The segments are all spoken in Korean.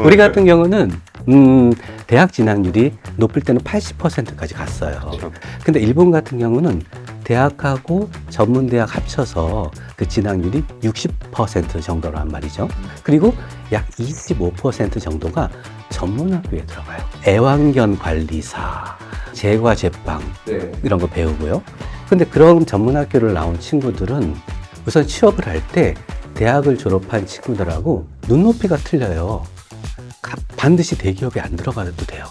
우리 같은 경우는 대학 진학률이 높을 때는 80%까지 갔어요. 그렇죠. 근데 일본 같은 경우는 대학하고 전문대학 합쳐서 그 진학률이 60% 정도란 말이죠. 그리고 약 25% 정도가 전문학교에 들어가요. 애완견 관리사, 제과 제빵 네. 이런 거 배우고요. 근데 그런 전문학교를 나온 친구들은 우선 취업을 할 때 대학을 졸업한 친구들하고 눈높이가 틀려요. 반드시 대기업에 안 들어가도 돼요.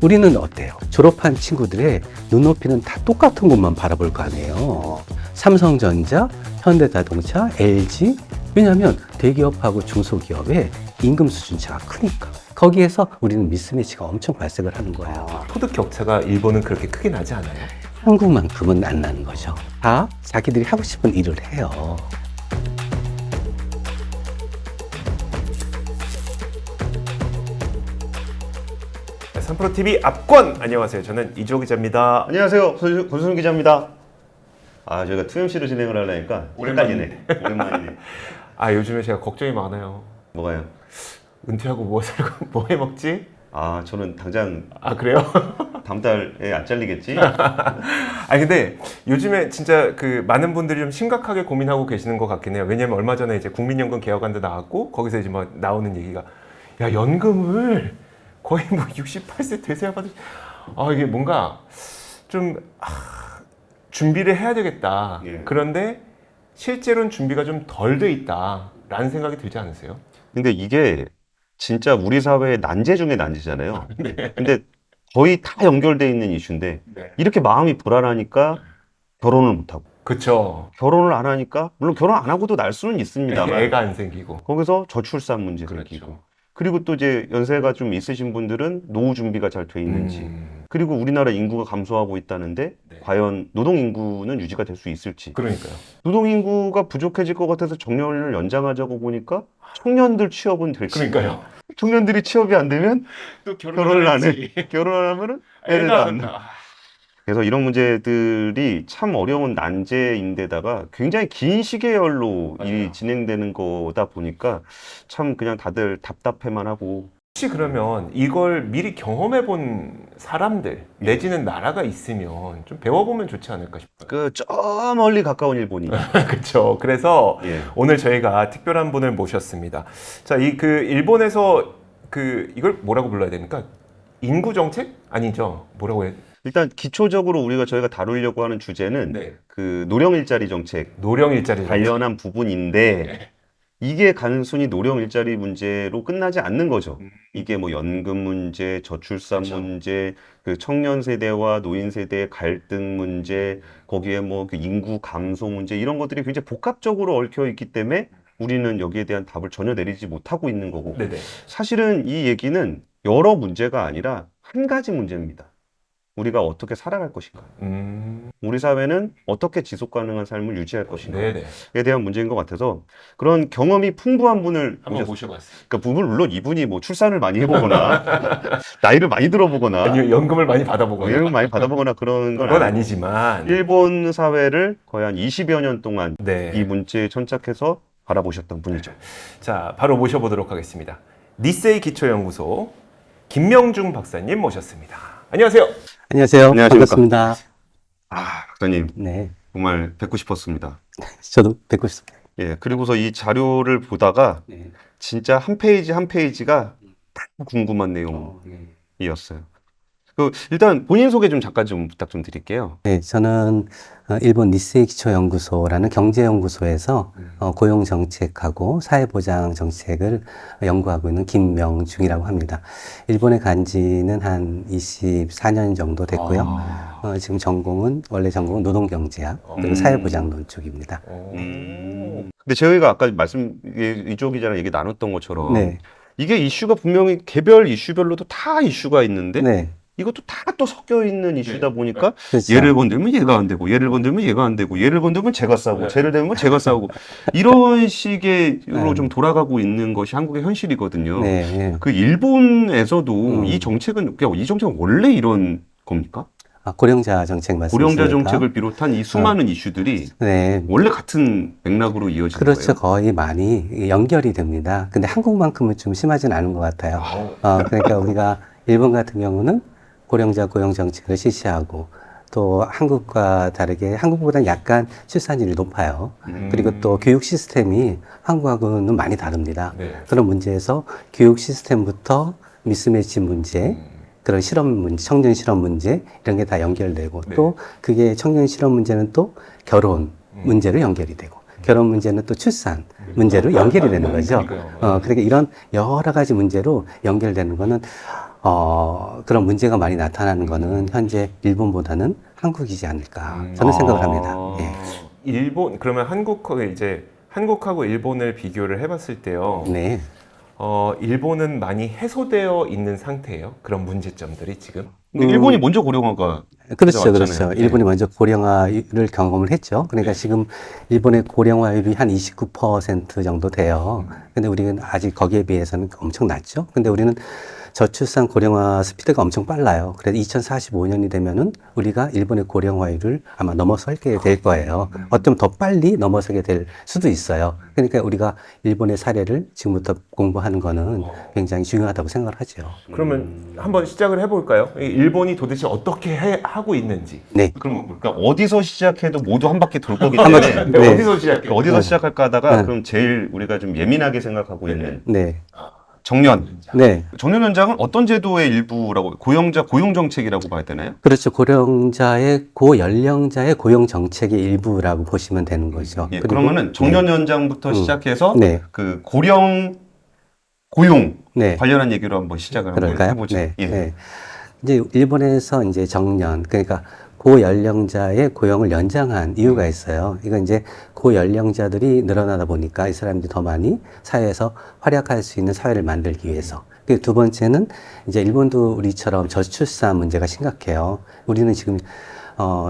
우리는 어때요? 졸업한 친구들의 눈높이는 다 똑같은 곳만 바라볼 거 아니에요. 삼성전자, 현대자동차, LG. 왜냐하면 대기업하고 중소기업의 임금 수준 차가 크니까. 거기에서 우리는 미스매치가 엄청 발생을 하는 거예요. 소득 격차가 일본은 그렇게 크게 나지 않아요? 한국만큼은 안 나는 거죠. 다 자기들이 하고 싶은 일을 해요. 삼프로TV 압권! 안녕하세요. 저는 이주호 기자입니다. 안녕하세요. 권순 기자입니다. 아, 저희가 2MC로 진행을 하려니까 헷갈리네. 오랜만이네. 아, 요즘에 제가 걱정이 많아요. 뭐가요? 은퇴하고 뭐 살고 뭐 해먹지? 아, 저는 당장 아, 그래요? 다음 달에 안 잘리겠지? 아, 근데 요즘에 진짜 그 많은 분들이 좀 심각하게 고민하고 계시는 것 같긴 해요. 왜냐면 얼마 전에 이제 국민연금 개혁안도 나왔고 거기서 이제 뭐 나오는 얘기가 야, 연금을 거의 뭐 68세 돼서야 받을 아, 이게 뭔가 좀 준비를 해야 되겠다. 예. 그런데 실제로는 준비가 좀 덜 돼 있다라는 생각이 들지 않으세요? 근데 이게 진짜 우리 사회의 난제 중에 난제잖아요. 근데 거의 다 연결돼 있는 이슈인데 네. 이렇게 마음이 불안하니까 결혼을 못하고 그쵸. 결혼을 안 하니까 물론 결혼 안 하고도 날 수는 있습니다만 애가 안 생기고. 거기서 저출산 문제 그렇죠. 생기고 그리고 또 이제 연세가 좀 있으신 분들은 노후 준비가 잘 돼 있는지 그리고 우리나라 인구가 감소하고 있다는데 네. 과연 노동 인구는 유지가 될 수 있을지 그러니까요. 노동 인구가 부족해질 것 같아서 정년을 연장하자고 보니까 청년들 취업은 될지 그러니까요. 청년들이 취업이 안 되면 또 결혼을 안 해. 결혼을 하면은 애를 안 낳아. 그래서 이런 문제들이 참 어려운 난제인데다가 굉장히 긴 시계열로 맞아요. 일이 진행되는 거다 보니까 참 그냥 다들 답답해만 하고 혹시 그러면 이걸 미리 경험해 본 사람들 내지는 나라가 있으면 좀 배워보면 좋지 않을까 싶어요. 그 저 멀리 가까운 일본이 그렇죠. 그래서 예. 오늘 저희가 특별한 분을 모셨습니다. 자, 이 그 일본에서 그 이걸 뭐라고 불러야 됩니까? 인구 정책? 아니죠. 뭐라고 해야? 일단 기초적으로 저희가 다루려고 하는 주제는 네. 그 노령 일자리 정책 노령 일자리 정책. 관련한 부분인데 네. 이게 단순히 노령 일자리 문제로 끝나지 않는 거죠. 이게 뭐 연금 문제, 저출산 그렇죠. 문제, 그 청년 세대와 노인 세대의 갈등 문제, 거기에 뭐 그 인구 감소 문제 이런 것들이 굉장히 복합적으로 얽혀 있기 때문에 우리는 여기에 대한 답을 전혀 내리지 못하고 있는 거고 네네. 사실은 이 얘기는 여러 문제가 아니라 한 가지 문제입니다. 우리가 어떻게 살아갈 것인가? 우리 사회는 어떻게 지속 가능한 삶을 유지할 것인가에 네네. 대한 문제인 것 같아서 그런 경험이 풍부한 분을 한번 모셨어요. 모셔봤어요. 그러니까 물론 이분이 뭐 출산을 많이 해보거나 나이를 많이 들어보거나 아니요, 연금을 많이 받아보거나 이런 걸 많이 받아보거나 그런 건 그건 아니고 아니지만. 일본 사회를 거의 한 20여 년 동안 네. 이 문제에 천착해서 바라보셨던 분이죠. 자, 바로 모셔보도록 하겠습니다. 니세이 기초연구소 김명중 박사님 모셨습니다. 안녕하세요. 안녕하세요. 안녕하십니까. 반갑습니다. 아, 박사님 네. 정말 뵙고 싶었습니다. 저도 뵙고 싶습니다. 예, 그리고서 이 자료를 보다가 네. 진짜 한 페이지 한 페이지가 다 궁금한 네. 내용이었어요. 그 일단 본인 소개 좀 잠깐 좀 부탁 좀 드릴게요. 네, 저는 일본 니세이 기초연구소라는 경제연구소에서 고용정책하고 사회보장 정책을 연구하고 있는 김명중이라고 합니다. 일본에 간 지는 한 24년 정도 됐고요. 지금 원래 전공은 노동경제학, 그리고 사회보장론 쪽입니다. 근데 저희가 아까 이주호 기자랑 얘기 나눴던 것처럼 네. 이게 이슈가 분명히 개별 이슈별로도 다 이슈가 있는데 네. 이것도 다 또 섞여 있는 이슈다 보니까 그렇죠. 얘를 건들면 얘가 안 되고 얘를 건들면 얘가 안 되고 얘를 건들면 제가 싸우고 쟤를 대면 제가 싸우고 이런 식으로 좀 돌아가고 있는 것이 한국의 현실이거든요. 네. 그 일본에서도 이 정책은 원래 이런 겁니까? 고령자 정책 말씀이십니까? 고령자 정책을 비롯한 이 수많은 이슈들이 네. 원래 같은 맥락으로 이어지는 그렇죠. 거예요. 거의 많이 연결이 됩니다. 근데 한국만큼은 좀 심하진 않은 것 같아요. 그러니까 우리가 일본 같은 경우는 고령자 고용 정책을 실시하고 또 한국과 다르게 한국보다는 약간 출산율이 높아요. 그리고 또 교육 시스템이 한국하고는 많이 다릅니다. 네. 그런 문제에서 교육 시스템부터 미스매치 문제, 그런 실험 문제, 청년 실험 문제 이런 게 다 연결되고 네. 또 그게 청년 실험 문제는 또 결혼 문제로 연결이 되고 결혼 문제는 또 출산 문제로 연결이 되는 거죠. 그러니까 이런 여러 가지 문제로 연결되는 거는 그런 문제가 많이 나타나는 거는 현재 일본보다는 한국이지 않을까 저는 생각을 합니다. 예. 일본 그러면 한국하고 일본을 비교를 해봤을 때요. 네. 일본은 많이 해소되어 있는 상태예요. 그런 문제점들이 지금. 근데 일본이 먼저 고령화가 그렇죠, 들어왔잖아요. 그렇죠. 일본이 먼저 고령화를 경험을 했죠. 그러니까 지금 일본의 고령화율이 한 29% 정도 돼요. 근데 우리는 아직 거기에 비해서는 엄청 낮죠. 근데 우리는 저출산 고령화 스피드가 엄청 빨라요. 그래서 2045년이 되면은 우리가 일본의 고령화율을 아마 넘어서게 될 거예요. 어쩌면 더 빨리 넘어서게 될 수도 있어요. 그러니까 우리가 일본의 사례를 지금부터 공부하는 거는 굉장히 중요하다고 생각을 하죠. 그러면 한번 시작을 해볼까요? 이 일본이 도대체 어떻게 하고 있는지. 네. 그럼 그러니까 어디서 시작해도 모두 한 바퀴 돌 거기 한 때문에 바퀴. 네. 네. 어디서 시작해? 어디서 시작할까 하다가 네. 그럼 제일 우리가 좀 예민하게 생각하고 있는 네. 정년. 네. 정년 연장은 어떤 제도의 일부라고 고용자 고용 정책이라고 봐야 되나요? 그렇죠. 고연령자의 고용 정책의 일부라고 보시면 되는 거죠. 예, 그리고- 그러면은 정년 연장부터 시작해서 네. 그 고령 고용 네. 관련한 얘기로 한번 시작을 한번 그럴까요? 해보죠. 네. 예. 네. 이제 일본에서 이제 정년, 그러니까 고연령자의 고용을 연장한 이유가 있어요. 이건 이제 고연령자들이 늘어나다 보니까 이 사람들이 더 많이 사회에서 활약할 수 있는 사회를 만들기 위해서. 그리고 두 번째는 이제 일본도 우리처럼 저출산 문제가 심각해요. 우리는 지금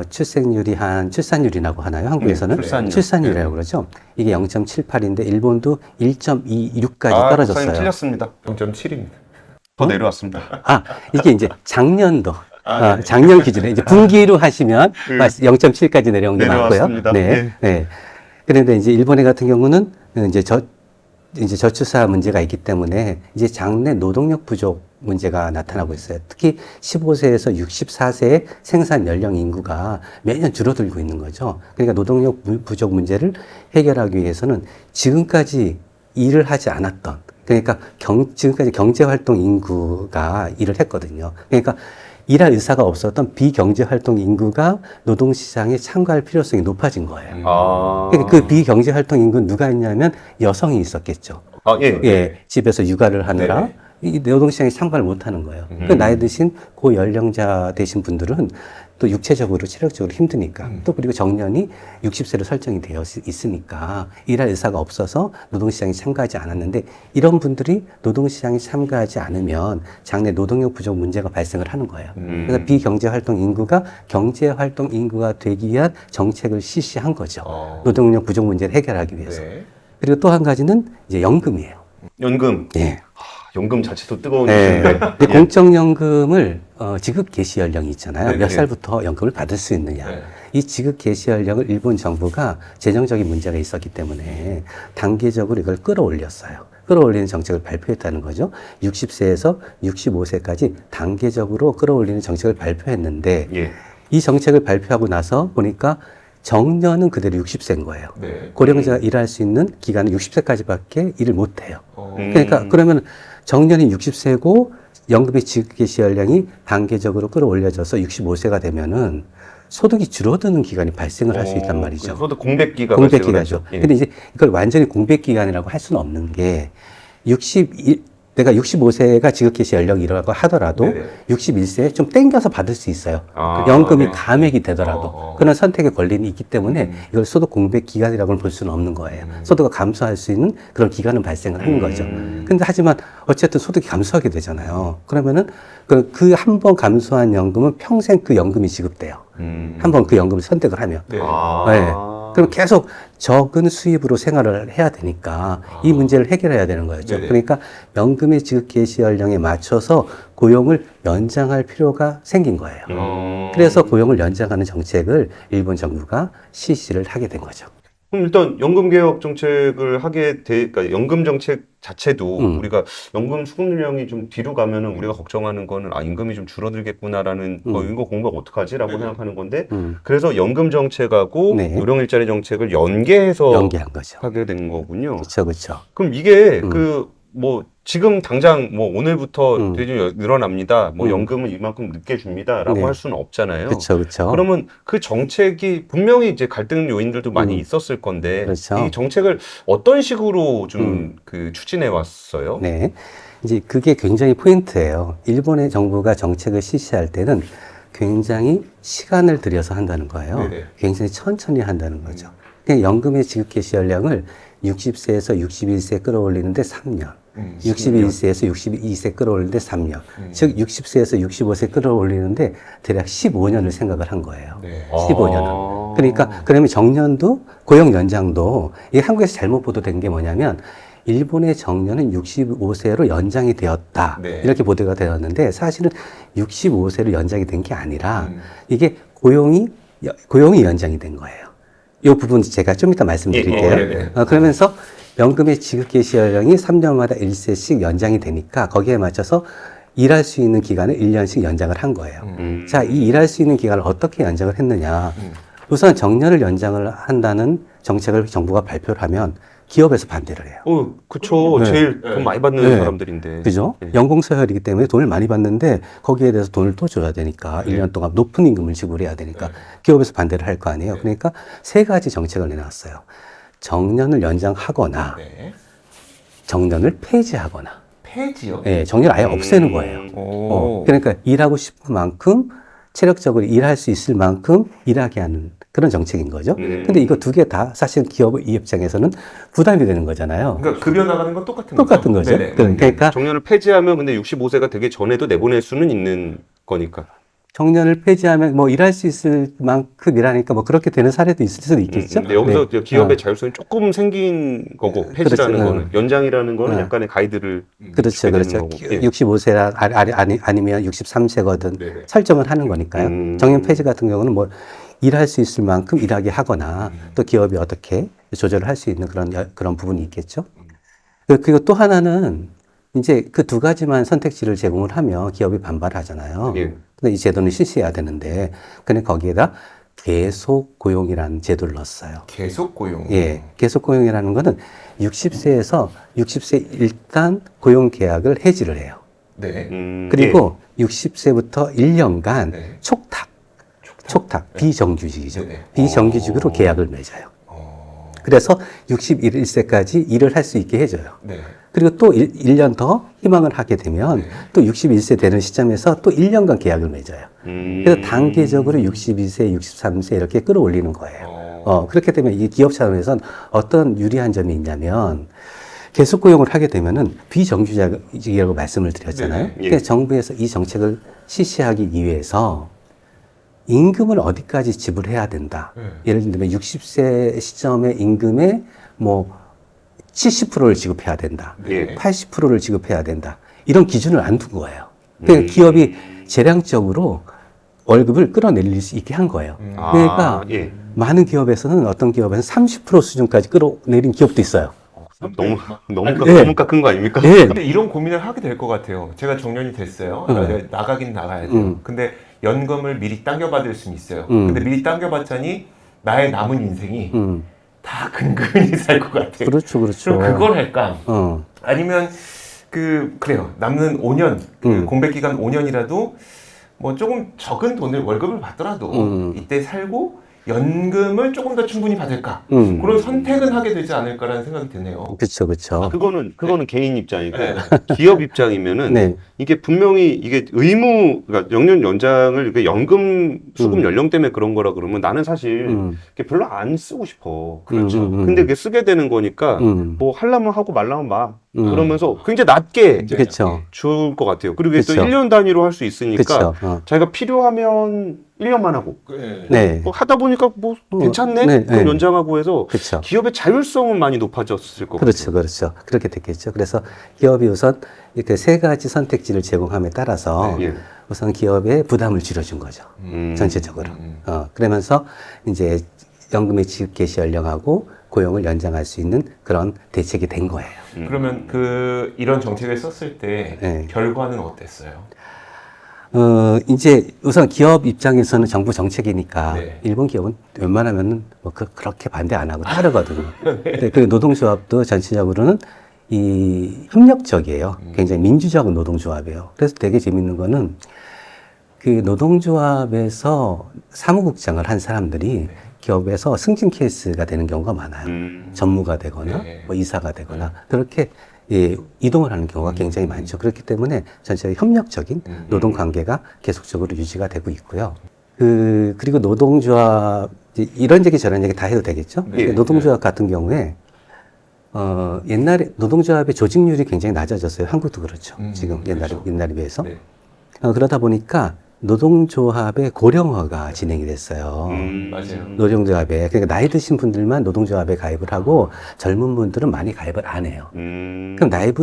출산율이라고 하나요? 한국에서는 출산율. 출산율이라고 그러죠. 이게 0.78인데 일본도 1.26까지 목사님 떨어졌어요. 틀렸습니다. 0.7입니다. 더 내려왔습니다. 이게 이제 작년도, 네. 작년 기준에 이제 분기로 하시면 0.7까지 내려온 게 내려왔습니다. 맞고요. 네. 네. 그런데 이제 일본의 같은 경우는 이제 저출산 문제가 있기 때문에 이제 장래 노동력 부족 문제가 나타나고 있어요. 특히 15세에서 64세의 생산 연령 인구가 매년 줄어들고 있는 거죠. 그러니까 노동력 부족 문제를 해결하기 위해서는 지금까지 일을 하지 않았던, 그러니까 지금까지 경제활동 인구가 일을 했거든요. 그러니까 일할 의사가 없었던 비경제활동 인구가 노동시장에 참가할 필요성이 높아진 거예요. 그러니까 그 비경제활동 인구는 누가 있냐면 여성이 있었겠죠. 예, 집에서 육아를 하느라 네. 이 노동시장에 참가를 못 하는 거예요. 그 나이 드신 고연령자 되신 분들은 또 육체적으로 체력적으로 힘드니까 또 그리고 정년이 60세로 설정이 되어 있으니까 일할 의사가 없어서 노동시장에 참가하지 않았는데 이런 분들이 노동시장에 참가하지 않으면 장래 노동력 부족 문제가 발생을 하는 거예요. 그래서 비경제활동 인구가 경제활동 인구가 되기 위한 정책을 실시한 거죠. 노동력 부족 문제를 해결하기 위해서. 네. 그리고 또 한 가지는 이제 연금이에요. 연금. 예. 연금 자체도 뜨거운 네. 이슈인데. 근데 공적연금을 지급 개시 연령이 있잖아요. 네, 몇 네. 살부터 연금을 받을 수 있느냐. 네. 이 지급 개시 연령을 일본 정부가 재정적인 문제가 있었기 때문에 단계적으로 이걸 끌어올렸어요. 끌어올리는 정책을 발표했다는 거죠. 60세에서 65세까지 단계적으로 끌어올리는 정책을 발표했는데 예. 이 정책을 발표하고 나서 보니까 정년은 그대로 60세인 거예요. 네. 고령자가 일할 수 있는 기간은 60세까지밖에 일을 못 해요. 음. 그러니까 그러면 정년이 60세고 연금의 지급 개시 연령이 단계적으로 끌어올려져서 65세가 되면은 소득이 줄어드는 기간이 발생을 할 수 있단 말이죠. 소득 공백기가 공백기간이죠. 예. 근데 이제 이걸 완전히 공백기간이라고 할 수는 없는 게 내가 65세가 지급 개시 연령이라고 하더라도 네네. 61세에 좀 땡겨서 받을 수 있어요. 아, 연금이 네. 감액이 되더라도 그런 선택의 권리는 있기 때문에 이걸 소득 공백 기간이라고는 볼 수는 없는 거예요. 소득을 감소할 수 있는 그런 기간은 발생을 하는 거죠. 근데 하지만 어쨌든 소득이 감소하게 되잖아요. 그러면은 그 한 번 감소한 연금은 평생 그 연금이 지급돼요. 한 번 그 연금을 선택을 하면. 네. 아. 네. 그럼 계속 적은 수입으로 생활을 해야 되니까 이 문제를 해결해야 되는 거였죠. 네네. 그러니까 연금의 지급 개시 연령에 맞춰서 고용을 연장할 필요가 생긴 거예요. 그래서 고용을 연장하는 정책을 일본 정부가 실시를 하게 된 거죠. 그럼 일단 연금 개혁 정책을 그러니까 연금 정책 자체도 우리가 연금 수급 연령이 좀 뒤로 가면은 우리가 걱정하는 거는 임금이 좀 줄어들겠구나라는 이거 공부가 어떡하지라고 생각하는 건데 그래서 연금 정책하고 네. 노령 일자리 정책을 연계해서 연계한 거죠. 하게 된 거군요. 그렇죠, 그렇죠. 그럼 이게 뭐 지금 당장 뭐 오늘부터 되게 늘어납니다. 뭐 음. 연금은 이만큼 늦게 줍니다라고 네. 할 수는 없잖아요. 그렇죠, 그렇죠. 그러면 그 정책이 분명히 이제 갈등 요인들도 많이 있었을 건데 그렇죠. 이 정책을 어떤 식으로 좀 그 추진해 왔어요? 네. 이제 그게 굉장히 포인트예요. 일본의 정부가 정책을 실시할 때는 굉장히 시간을 들여서 한다는 거예요. 네네. 굉장히 천천히 한다는 거죠. 그냥 연금의 지급 개시 연령을 60세에서 61세 끌어올리는데 3년. 61세에서 62세 끌어올리는데 3년. 즉 60세에서 65세 끌어올리는데 대략 15년을 생각을 한 거예요. 네. 15년을. 그러니까 그러면 정년도 고용 연장도 이게 한국에서 잘못 보도된 게 뭐냐면 일본의 정년은 65세로 연장이 되었다. 네. 이렇게 보도가 되었는데 사실은 65세로 연장이 된 게 아니라 이게 고용이 연장이 된 거예요. 이 부분 제가 좀 이따 말씀드릴게요. 네네. 그러면서 연금의 지급 개시 연령이 3년마다 1세씩 연장이 되니까 거기에 맞춰서 일할 수 있는 기간을 1년씩 연장을 한 거예요. 자, 이 일할 수 있는 기간을 어떻게 연장을 했느냐. 우선 정년을 연장을 한다는 정책을 정부가 발표를 하면 기업에서 반대를 해요. 그쵸. 네. 제일 돈 많이 받는 네. 사람들인데. 그죠? 네. 연공서열이기 때문에 돈을 많이 받는데 거기에 대해서 돈을 또 줘야 되니까 1년 동안 높은 임금을 지불해야 되니까 기업에서 반대를 할 거 아니에요. 그러니까 세 가지 정책을 내놨어요. 정년을 연장하거나 네. 정년을 폐지하거나 폐지요? 예, 정년을 아예 없애는 거예요. 오. 그러니까 일하고 싶은 만큼 체력적으로 일할 수 있을 만큼 일하게 하는 그런 정책인 거죠. 근데 이거 두 개 다 사실 기업 이 입장에서는 부담이 되는 거잖아요. 그러니까 급여 나가는 건 똑같은 똑같은 거죠. 네네. 그러니까 정년을 폐지하면 근데 65세가 되기 전에도 내보낼 수는 있는 거니까. 정년을 폐지하면 뭐 일할 수 있을 만큼 일하니까 뭐 그렇게 되는 사례도 있을 수도 있겠죠. 근데 여기서 네. 기업의 자율성이 조금 생긴 거고 폐지라는 그렇죠. 거는 연장이라는 거는 약간의 가이드를 그렇죠, 주게 되는 그렇죠. 거고. 예. 65세라 아니면 63세거든 네네. 설정을 하는 거니까요. 정년 폐지 같은 경우는 뭐 일할 수 있을 만큼 일하게 하거나 또 기업이 어떻게 조절을 할 수 있는 그런 부분이 있겠죠. 그리고 또 하나는 이제 그 두 가지만 선택지를 제공을 하면 기업이 반발하잖아요. 예. 근데 이 제도는 실시해야 되는데, 근데 거기에다 계속 고용이라는 제도를 넣었어요. 계속 고용. 예, 계속 고용이라는 거는 60세에서 60세 일단 고용 계약을 해지를 해요. 네. 그리고 60세부터 1년간 네. 촉탁, 비정규직이죠. 네네. 비정규직으로 계약을 맺어요. 그래서 61세까지 일을 할 수 있게 해줘요. 네. 그리고 또 1년 더 희망을 하게 되면 또 61세 되는 시점에서 또 1년간 계약을 맺어요. 그래서 단계적으로 62세, 63세 이렇게 끌어올리는 거예요. 그렇게 되면 이 기업 차원에서는 어떤 유리한 점이 있냐면 계속 고용을 하게 되면은 비정규직이라고 말씀을 드렸잖아요. 네네. 그러니까 정부에서 이 정책을 실시하기 위해서 임금을 어디까지 지불해야 된다. 예를 들면 60세 시점의 임금의 뭐 70%를 지급해야 된다. 예. 80%를 지급해야 된다. 이런 기준을 안 둔 거예요. 그러니까 기업이 재량적으로 월급을 끌어내릴 수 있게 한 거예요. 그러니까 예. 많은 기업에서는 어떤 기업에서는 30% 수준까지 끌어내린 기업도 있어요. 너무 깎은 거 아닙니까? 예. 근데 이런 고민을 하게 될 것 같아요. 제가 정년이 됐어요. 나가긴 나가야 돼요. 근데 연금을 미리 당겨받을 수는 있어요. 근데 미리 당겨받자니 나의 남은 인생이 다 근근히 살 것 같아요. 그렇죠, 그렇죠. 그럼 그걸 할까? 어. 아니면 그래요. 남는 5년, 공백 기간 5년이라도 뭐 조금 적은 돈을 월급을 받더라도 이때 살고 연금을 조금 더 충분히 받을까? 그런 선택은 하게 되지 않을까라는 생각이 드네요. 그렇죠, 그렇죠. 그거는 개인 입장이고 네. 기업 입장이면은 네. 이게 분명히 이게 그러니까 정년 연장을 이게 연금 수급 연령 때문에 그런 거라 그러면 나는 사실 이게 별로 안 쓰고 싶어. 그렇죠. 근데 그게 쓰게 되는 거니까 음. 뭐 하려면 하고 말라면 마. 그러면서 굉장히 낮게 그렇죠. 줄 것 같아요. 그리고 이게 또 그쵸. 1년 단위로 할 수 있으니까 그렇죠. 자기가 필요하면 1년만 하고 네. 뭐 하다 보니까 뭐 괜찮네? 네, 그럼 네. 연장하고 해서 그렇죠. 기업의 자율성은 많이 높아졌을 것 그렇죠, 같아요. 그렇죠. 그렇게 됐겠죠. 그래서 기업이 우선 이렇게 세 가지 선택지를 제공함에 따라서 예. 우선 기업의 부담을 줄여준 거죠. 전체적으로. 그러면서 이제 연금의 지급 개시 연령하고 고용을 연장할 수 있는 그런 대책이 된 거예요. 그러면 이런 정책을 썼을 때 네. 결과는 어땠어요? 이제 우선 기업 입장에서는 정부 정책이니까 네. 일본 기업은 웬만하면은 뭐 그렇게 반대 안 하고 따르거든요. 근데 그 노동조합도 전체적으로는 이 협력적이에요. 굉장히 민주적인 노동조합이에요. 그래서 되게 재밌는 거는 그 노동조합에서 사무국장을 한 사람들이 기업에서 승진 케이스가 되는 경우가 많아요. 전무가 되거나 네. 뭐 이사가 되거나 그렇게 예, 이동을 하는 경우가 굉장히 많죠. 그렇기 때문에 전체적인 협력적인 노동 관계가 계속적으로 유지가 되고 있고요. 그리고 노동조합 이런 얘기 저런 얘기 다 해도 되겠죠? 예. 노동조합 같은 경우에 옛날에 노동조합의 조직률이 굉장히 낮아졌어요. 한국도 그렇죠. 지금 옛날에 비해서. 네. 그러다 보니까 노동조합의 고령화가 진행이 됐어요. 맞아요. 노동조합에. 그러니까 나이 드신 분들만 노동조합에 가입을 하고 젊은 분들은 많이 가입을 안 해요. 그럼 나이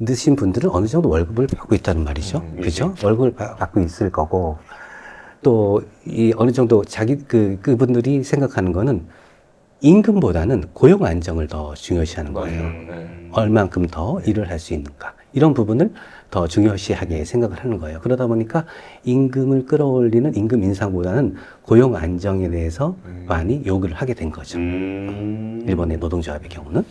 드신 분들은 어느 정도 월급을 받고 있다는 말이죠. 그죠? 월급을 받고 있을 거고 또 이 어느 정도 그분들이 생각하는 거는 임금보다는 고용 안정을 더 중요시하는 거예요. 네. 얼만큼 더 일을 할 수 있는가. 이런 부분을 더 중요시하게 생각을 하는 거예요. 그러다 보니까 임금을 끌어올리는 임금 인상보다는 고용 안정에 대해서 많이 요구를 하게 된 거죠. 일본의 노동조합의 경우는.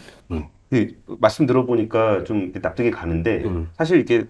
말씀 들어보니까 좀 납득이 가는데 사실 이게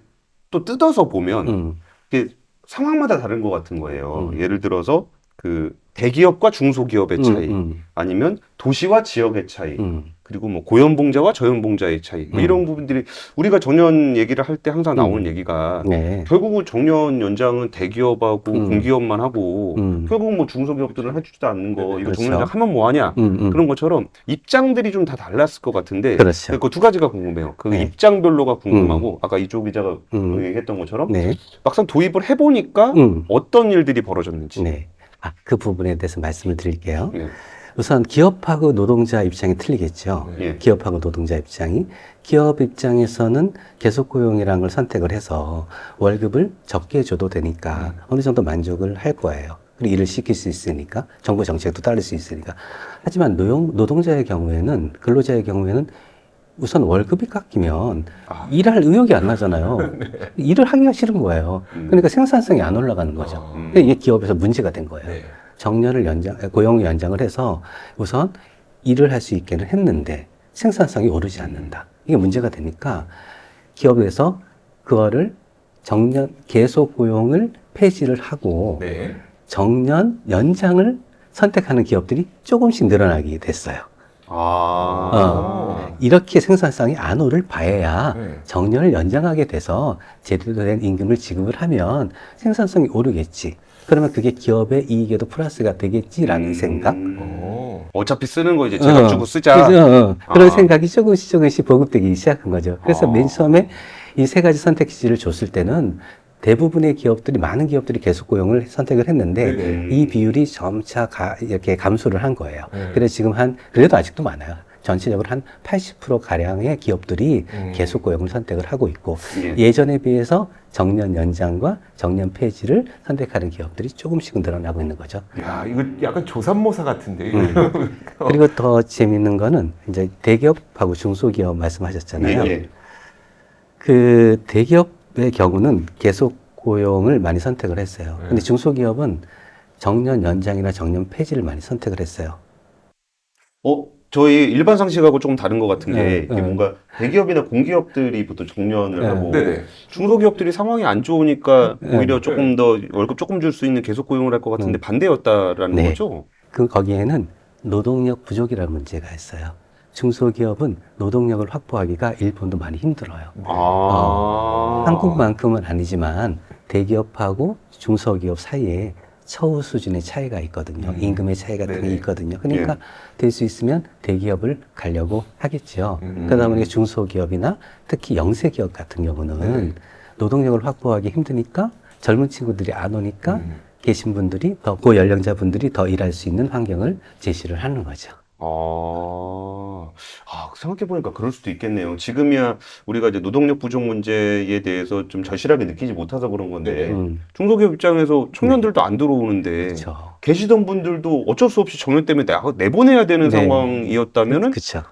또 뜯어서 보면 이게 상황마다 다른 것 같은 거예요. 예를 들어서 그 대기업과 중소기업의 차이, 아니면 도시와 지역의 차이, 그리고 뭐 고연봉자와 저연봉자의 차이, 뭐 이런 부분들이 우리가 정년 얘기를 할 때 항상 나오는 얘기가 네. 결국은 정년 연장은 대기업하고 공기업만 하고 결국은 뭐 중소기업들은 해주지도 않는 거 이거 그렇죠. 정년 연장 하면 뭐하냐 그런 것처럼 입장들이 좀 다 달랐을 것 같은데 그렇죠. 그 두 가지가 궁금해요. 그 네. 입장별로가 궁금하고 아까 이쪽 기자가 얘기했던 것처럼 네. 막상 도입을 해보니까 어떤 일들이 벌어졌는지. 네. 그 부분에 대해서 말씀을 드릴게요. 네. 우선 기업하고 노동자 입장이 틀리겠죠. 네. 기업하고 노동자 입장이. 기업 입장에서는 계속 고용이라는 걸 선택을 해서 월급을 적게 줘도 되니까 어느 정도 만족을 할 거예요. 그리고 일을 시킬 수 있으니까 정부 정책도 따를 수 있으니까. 하지만 노동자의 경우에는 근로자의 경우에는 우선 월급이 깎이면 일할 의욕이 안 나잖아요. 일을 하기가 싫은 거예요. 그러니까 생산성이 안 올라가는 거죠. 그러니까 이게 기업에서 문제가 된 거예요. 네. 고용 연장을 해서 우선 일을 할 수 있게는 했는데 생산성이 오르지 않는다. 이게 문제가 되니까 기업에서 그거를 계속 고용을 폐지를 하고 네. 정년 연장을 선택하는 기업들이 조금씩 늘어나게 됐어요. 이렇게 생산성이 안 오를 바에야 네. 정년을 연장하게 돼서 제대로 된 임금을 지급을 하면 생산성이 오르겠지. 그러면 그게 기업의 이익에도 플러스가 되겠지라는 생각. 어차피 쓰는 거 이제 제값 주고 쓰자. 그런 생각이 조금씩 보급되기 시작한 거죠. 그래서 맨 처음에 이 세 가지 선택지를 줬을 때는 대부분의 기업들이, 많은 기업들이 계속 고용을 선택을 했는데 이 비율이 점차 이렇게 감소를 한 거예요. 그래서 지금 그래도 아직도 많아요. 전체적으로 한 80% 가량의 기업들이 계속 고용을 선택을 하고 있고 예전에 비해서 정년 연장과 정년 폐지를 선택하는 기업들이 조금씩은 늘어나고 있는 거죠. 야, 이거 약간 조삼모사 같은데. 그리고 더 재밌는 거는 이제 대기업하고 중소기업 말씀하셨잖아요. 네. 그 대기업의 경우는 계속 고용을 많이 선택을 했어요. 근데 중소기업은 정년 연장이나 정년 폐지를 많이 선택을 했어요. 저희 일반 상식하고 조금 다른 것 같은 게 이게 뭔가 대기업이나 공기업들이 보통 정년을 하고 중소기업들이 상황이 안 좋으니까 오히려 조금 더 월급 조금 줄 수 있는 계속 고용을 할 것 같은데 반대였다라는 거죠? 거기에는 노동력 부족이라는 문제가 있어요. 중소기업은 노동력을 확보하기가 일본도 많이 힘들어요. 한국만큼은 아니지만 대기업하고 중소기업 사이에 처우 수준의 차이가 있거든요. 임금의 차이 같은 게 네네. 있거든요. 그러니까 될 수 있으면 대기업을 가려고 하겠죠. 그러다 보니까 중소기업이나 특히 영세기업 같은 경우는 네네. 노동력을 확보하기 힘드니까 젊은 친구들이 안 오니까 계신 분들이 더 고연령자분들이 더 일할 수 있는 환경을 제시를 하는 거죠. 생각해보니까 그럴 수도 있겠네요. 지금이야 우리가 이제 노동력 부족 문제에 대해서 좀 절실하게 느끼지 못해서 그런 건데, 중소기업 입장에서 청년들도 안 들어오는데, 그렇죠. 계시던 분들도 어쩔 수 없이 정년 때문에 내보내야 되는 네. 상황이었다면은, 그렇죠.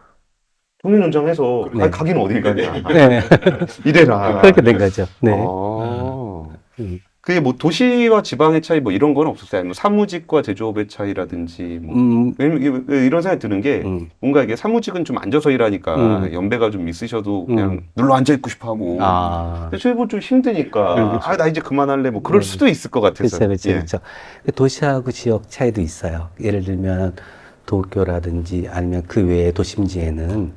정년 연장해서, 네. 아니, 가긴 어딜 가냐. 네. 이래라. 그렇게 된 거죠. 네. 음. 그게 뭐 도시와 지방의 차이 뭐 이런 건 없었어요. 뭐 사무직과 제조업의 차이라든지 뭐. 왜냐면 이런 생각이 드는 게 뭔가 이게 사무직은 좀 앉아서 일하니까 연배가 좀 있으셔도 그냥 눌러 앉아 있고 싶어 하고. 근데 저희 좀 힘드니까 나 이제 그만할래 뭐 그럴 수도 있을 것 같아서. 그렇죠. 그렇죠. 도시하고 지역 차이도 있어요. 예를 들면 도쿄라든지 아니면 그 외의 도심지에는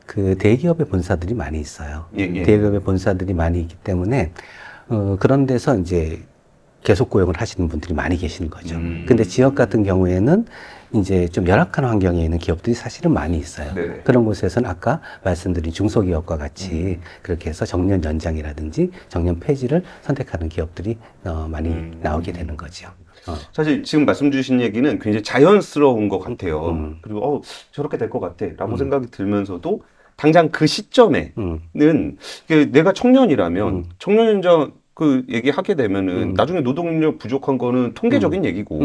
그 대기업의 본사들이 많이 있어요. 대기업의 본사들이 많이 있기 때문에 그런 데서 이제 계속 고용을 하시는 분들이 많이 계시는 거죠. 근데 지역 같은 경우에는 이제 좀 열악한 환경에 있는 기업들이 사실은 많이 있어요. 네네. 그런 곳에서는 아까 말씀드린 중소기업과 같이 그렇게 해서 정년 연장이라든지 정년 폐지를 선택하는 기업들이 많이 나오게 되는 거죠. 사실 지금 말씀 주신 얘기는 굉장히 자연스러운 것 같아요. 그리고 저렇게 될 것 같아 라고 생각이 들면서도 당장 그 시점에는 이게 내가 청년이라면 청년 연장 그 얘기하게 되면은 나중에 노동력 부족한 거는 통계적인 얘기고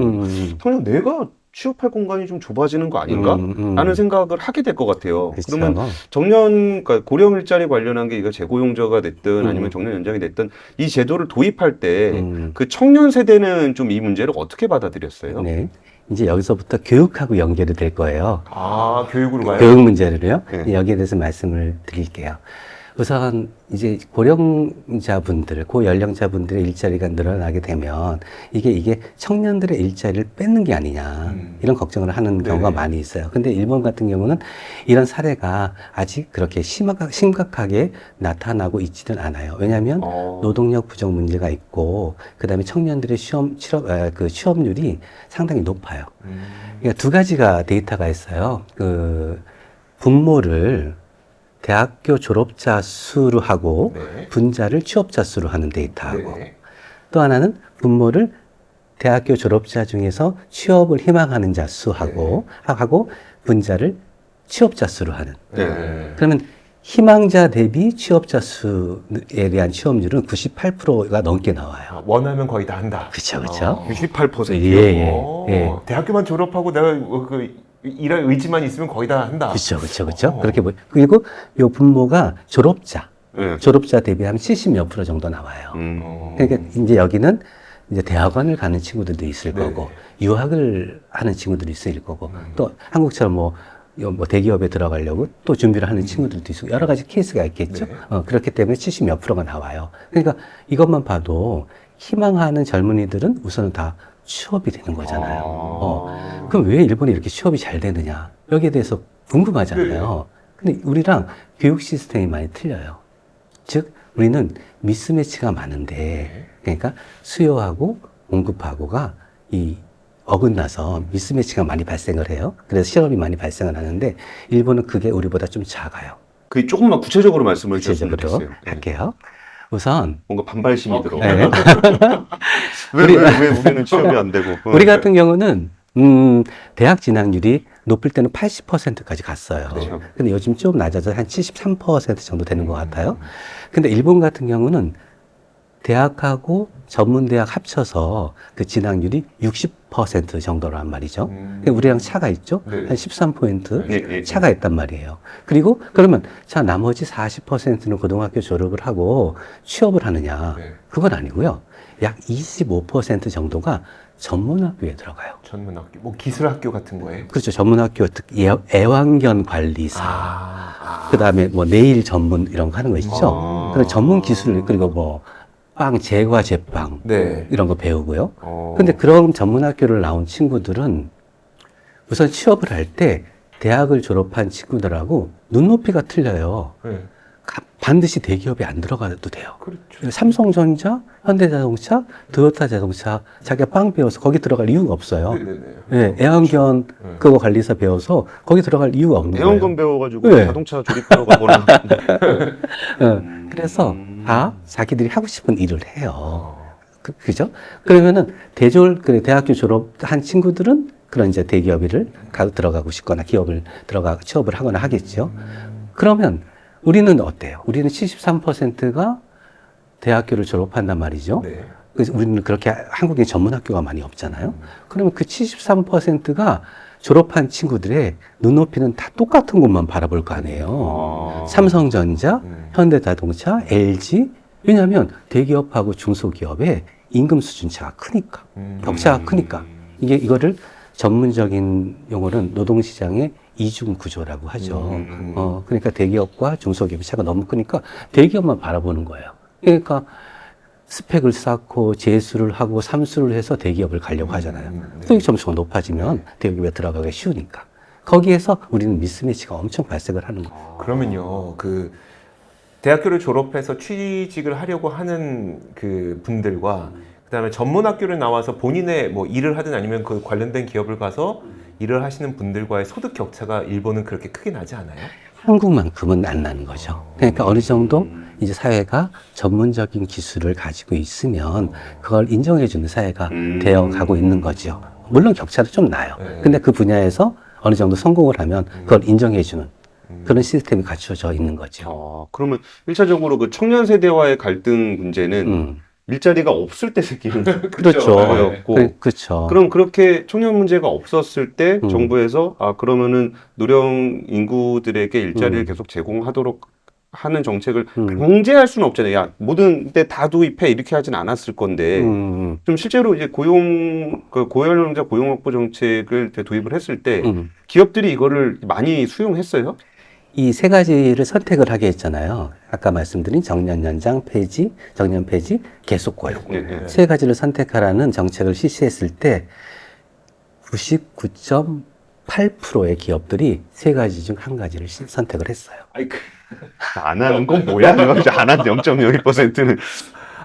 당장 내가 취업할 공간이 좀 좁아지는 거 아닌가? 라는 생각을 하게 될 것 같아요. 그렇죠. 그러면 그러니까 고령 일자리 관련한 게 이거 재고용자가 됐든 아니면 정년 연장이 됐든 이 제도를 도입할 때 그 청년 세대는 좀 이 문제를 어떻게 받아들였어요? 네. 이제 여기서부터 교육하고 연결이 될 거예요. 교육으로 가요? 교육 문제를요. 네. 여기에 대해서 말씀을 드릴게요. 우선 이제 고령자분들, 고연령자분들의 일자리가 늘어나게 되면 이게 청년들의 일자리를 뺏는 게 아니냐 이런 걱정을 하는 경우가 많이 있어요. 근데 일본 같은 경우는 이런 사례가 아직 그렇게 심각하게 나타나고 있지는 않아요. 왜냐하면 노동력 부족 문제가 있고 그다음에 청년들의 취업률이 상당히 높아요. 그러니까 두 가지가 데이터가 있어요. 그 분모를 대학교 졸업자 수로 하고 분자를 취업자 수로 하는 데이터하고 또 하나는 분모를 대학교 졸업자 중에서 취업을 희망하는 자 수하고 하고 분자를 취업자 수로 하는. 그러면 희망자 대비 취업자 수에 대한 취업률은 98%가 넘게 나와요. 원하면 거의 다 한다. 그렇죠, 그렇죠. 98%. 예. 대학교만 졸업하고 내가 일할 의지만 있으면 거의 다 한다. 그렇죠. 그렇게 그리고 요 분모가 졸업자 대비하면 70몇 % 정도 나와요. 그러니까 이제 여기는 이제 대학원을 가는 친구들도 있을 거고 유학을 하는 친구들이 있을 거고 또 한국처럼 뭐 대기업에 들어가려고 또 준비를 하는 친구들도 있고 여러 가지 케이스가 있겠죠. 그렇기 때문에 70몇 %가 나와요. 그러니까 이것만 봐도 희망하는 젊은이들은 우선은 다 취업이 되는 거잖아요. 그럼 왜 일본이 이렇게 취업이 잘 되느냐? 여기에 대해서 궁금하잖아요. 근데 우리랑 교육 시스템이 많이 틀려요. 즉, 우리는 미스매치가 많은데, 그러니까 수요하고 공급하고가 어긋나서 미스매치가 많이 발생을 해요. 그래서 실업이 많이 발생을 하는데, 일본은 그게 우리보다 좀 작아요. 그 조금만 구체적으로 말씀을 주셨으면 구체적으로 좋겠어요. 할게요. 우선 뭔가 반발심이 들어. 네. 왜 우리는 취업이 안 되고? 우리 같은 경우는 대학 진학률이 높을 때는 80%까지 갔어요. 그렇죠. 근데 요즘 좀 낮아서 한 73% 정도 되는 것 같아요. 근데 일본 같은 경우는 대학하고 전문대학 합쳐서 그 진학률이 60% 정도란 말이죠. 그러니까 우리랑 차가 있죠? 한 13% 차가 있단 말이에요. 그리고 그러면 나머지 40%는 고등학교 졸업을 하고 취업을 하느냐? 그건 아니고요. 약 25% 정도가 전문학교에 들어가요. 전문학교, 뭐 기술학교 같은 거예요? 그렇죠. 전문학교, 특히 애완견 관리사, 그 다음에 뭐 네일 전문 이런 거 하는 거 있죠. 그런 전문 기술, 그리고 뭐 빵, 제과, 제빵 이런 거 배우고요. 근데 그런 전문학교를 나온 친구들은 우선 취업을 할 때 대학을 졸업한 친구들하고 눈높이가 틀려요. 반드시 대기업에 안 들어가도 돼요. 그렇죠. 삼성전자, 현대자동차, 도요타자동차 자기가 빵 배워서 거기 들어갈 이유가 없어요. 네네네. 네, 애완견 그거 관리사 배워서 거기 들어갈 이유가 없는 거예요. 애완견 배워가지고 네. 자동차 조립하러 가거나. 그래서 다 자기들이 하고 싶은 일을 해요. 그죠? 그러면은 대학교 졸업한 친구들은 그런 이제 대기업을 들어가고 싶거나 기업을 취업을 하거나 하겠죠. 그러면 우리는 어때요? 우리는 73%가 대학교를 졸업한단 말이죠. 네. 그래서 우리는 그렇게 한국에 전문 학교가 많이 없잖아요. 그러면 그 73%가 졸업한 친구들의 눈높이는 다 똑같은 곳만 바라볼 거 아니에요. 삼성전자, 현대자동차, LG. 왜냐하면 대기업하고 중소기업의 임금 수준 차가 크니까, 격차가 크니까. 이거를 전문적인 용어는 노동시장의 이중 구조라고 하죠. 그러니까 대기업과 중소기업의 차가 너무 크니까 대기업만 바라보는 거예요. 그러니까 스펙을 쌓고 재수를 하고 삼수를 해서 대기업을 가려고 하잖아요. 토익 점수가 높아지면 대기업에 들어가기 쉬우니까. 거기에서 우리는 미스매치가 엄청 발생을 하는 거예요. 그러면요, 그 대학교를 졸업해서 취직을 하려고 하는 그 분들과 그다음에 전문 학교를 나와서 본인의 뭐 일을 하든 아니면 그 관련된 기업을 가서 일을 하시는 분들과의 소득 격차가 일본은 그렇게 크게 나지 않아요? 한국만큼은 안 나는 거죠. 그러니까 어느 정도 이제 사회가 전문적인 기술을 가지고 있으면 그걸 인정해주는 사회가 되어 가고 있는 거죠. 물론 격차도 좀 나요. 근데 그 분야에서 어느 정도 성공을 하면 그걸 인정해주는 그런 시스템이 갖춰져 있는 거죠. 그러면 1차적으로 그 청년 세대와의 갈등 문제는 일자리가 없을 때 생기는 그렇죠. 거였고, 그렇죠. 그럼 그렇게 청년 문제가 없었을 때 정부에서 그러면은 노령 인구들에게 일자리를 계속 제공하도록 하는 정책을 강제할 수는 없잖아요. 야, 모든 때 다 도입해 이렇게 하진 않았을 건데 좀 실제로 이제 고연령자 고용 확보 정책을 도입을 했을 때 기업들이 이거를 많이 수용했어요? 이 세 가지를 선택을 하게 했잖아요. 아까 말씀드린 정년 연장 폐지, 정년 폐지, 계속 고용. 세 가지를 선택하라는 정책을 실시했을 때 99.8%의 기업들이 세 가지 중 한 가지를 선택을 했어요. 안 하는 건 뭐야? 안 한 0.01%는.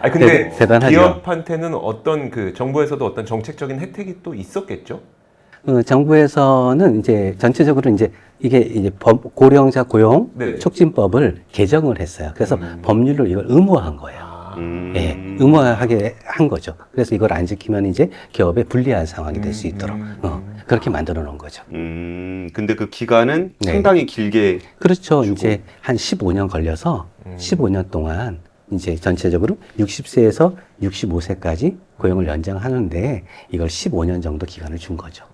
아니 근데 대단하죠. 기업한테는 어떤 그 정부에서도 어떤 정책적인 혜택이 또 있었겠죠? 정부에서는 이제 전체적으로 이제 이게 이제 고령자 고용 네. 촉진법을 개정을 했어요. 그래서 법률로 이걸 의무화한 거예요. 예, 의무화하게 한 거죠. 그래서 이걸 안 지키면 이제 기업에 불리한 상황이 될 수 있도록 그렇게 만들어 놓은 거죠. 근데 그 기간은 네. 상당히 길게. 그렇죠. 주고. 이제 한 15년 걸려서 15년 동안 이제 전체적으로 60세에서 65세까지 고용을 연장하는데 이걸 15년 정도 기간을 준 거죠.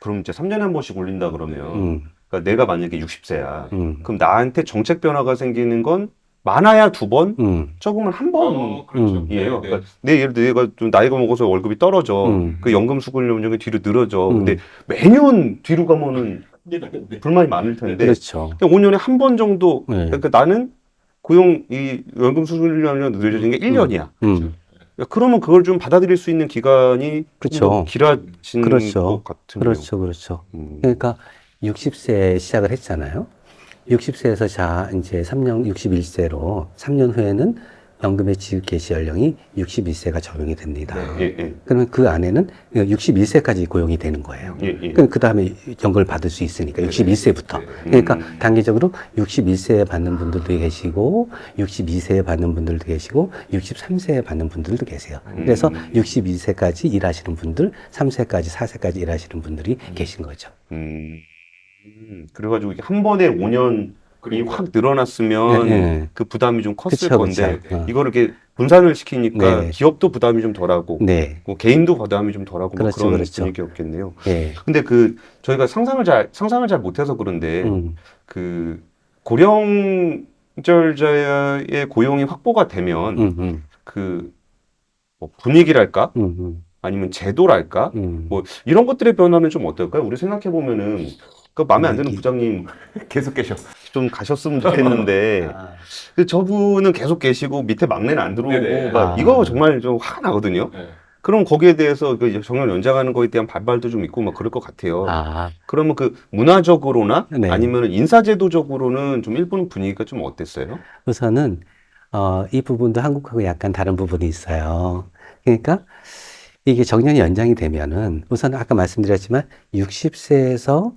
그럼 이제 3년에 한 번씩 올린다 그러면. 그러니까 내가 만약에 60세야. 그럼 나한테 정책 변화가 생기는 건 많아야 2번, 적으면 1번이에요. 그렇죠. 그러니까 예를 들어 내가 좀 나이가 먹어서 월급이 떨어져. 그 연금 수급료는 뒤로 늘어져. 근데 매년 뒤로 가면은 불만이 많을 텐데. 그렇죠. 5년에 한 번 정도. 네. 그러니까 나는 이 연금 수급료가 늦어지는 게 1년이야. 그러면 그걸 좀 받아들일 수 있는 기간이 그렇죠. 좀 길어진 그렇죠. 것 같은데요. 그렇죠. 그러니까 60세에 시작을 했잖아요. 60세에서 이제 61세로 3년 후에는 연금의 지급 개시 연령이 61세가 적용이 됩니다. 그러면 그 안에는 61세까지 고용이 되는 거예요. 그 다음에 연금을 받을 수 있으니까 61세부터. 그러니까 단기적으로 61세에 받는 분들도 계시고 62세에 받는 분들도 계시고 63세에 받는 분들도 계세요. 그래서 62세까지 일하시는 분들, 3세까지, 4세까지 일하시는 분들이 계신 거죠. 그래가지고 이게 한 번에 5년이 확 늘어났으면 그 부담이 좀 컸을 그쵸, 건데 그쵸. 이거를 이렇게 분산을 시키니까 네. 기업도 부담이 좀 덜하고 뭐 개인도 부담이 좀 덜하고 뭐 그렇죠, 그런 그렇죠. 분위기였겠네요. 예. 근데 저희가 상상을 잘 못해서 그런데 그 고령자의 고용이 확보가 되면 뭐 분위기랄까 아니면 제도랄까 뭐 이런 것들의 변화는 좀 어떨까요? 우리 생각해 보면은 그 마음에 안 드는 부장님 계속 계셔. 좀 가셨으면 좋겠는데 저분은 계속 계시고 밑에 막내는 안 들어오고 네네. 이거 정말 좀 화가 나거든요. 그럼 거기에 대해서 그 정년 연장하는 거에 대한 반발도 좀 있고 막 그럴 것 같아요. 아, 그러면 그 문화적으로나 네. 아니면 인사제도적으로는 좀 일본 분위기가 좀 어땠어요? 우선은 이 부분도 한국하고 약간 다른 부분이 있어요. 그러니까 이게 정년이 연장이 되면은 우선 아까 말씀드렸지만 60세에서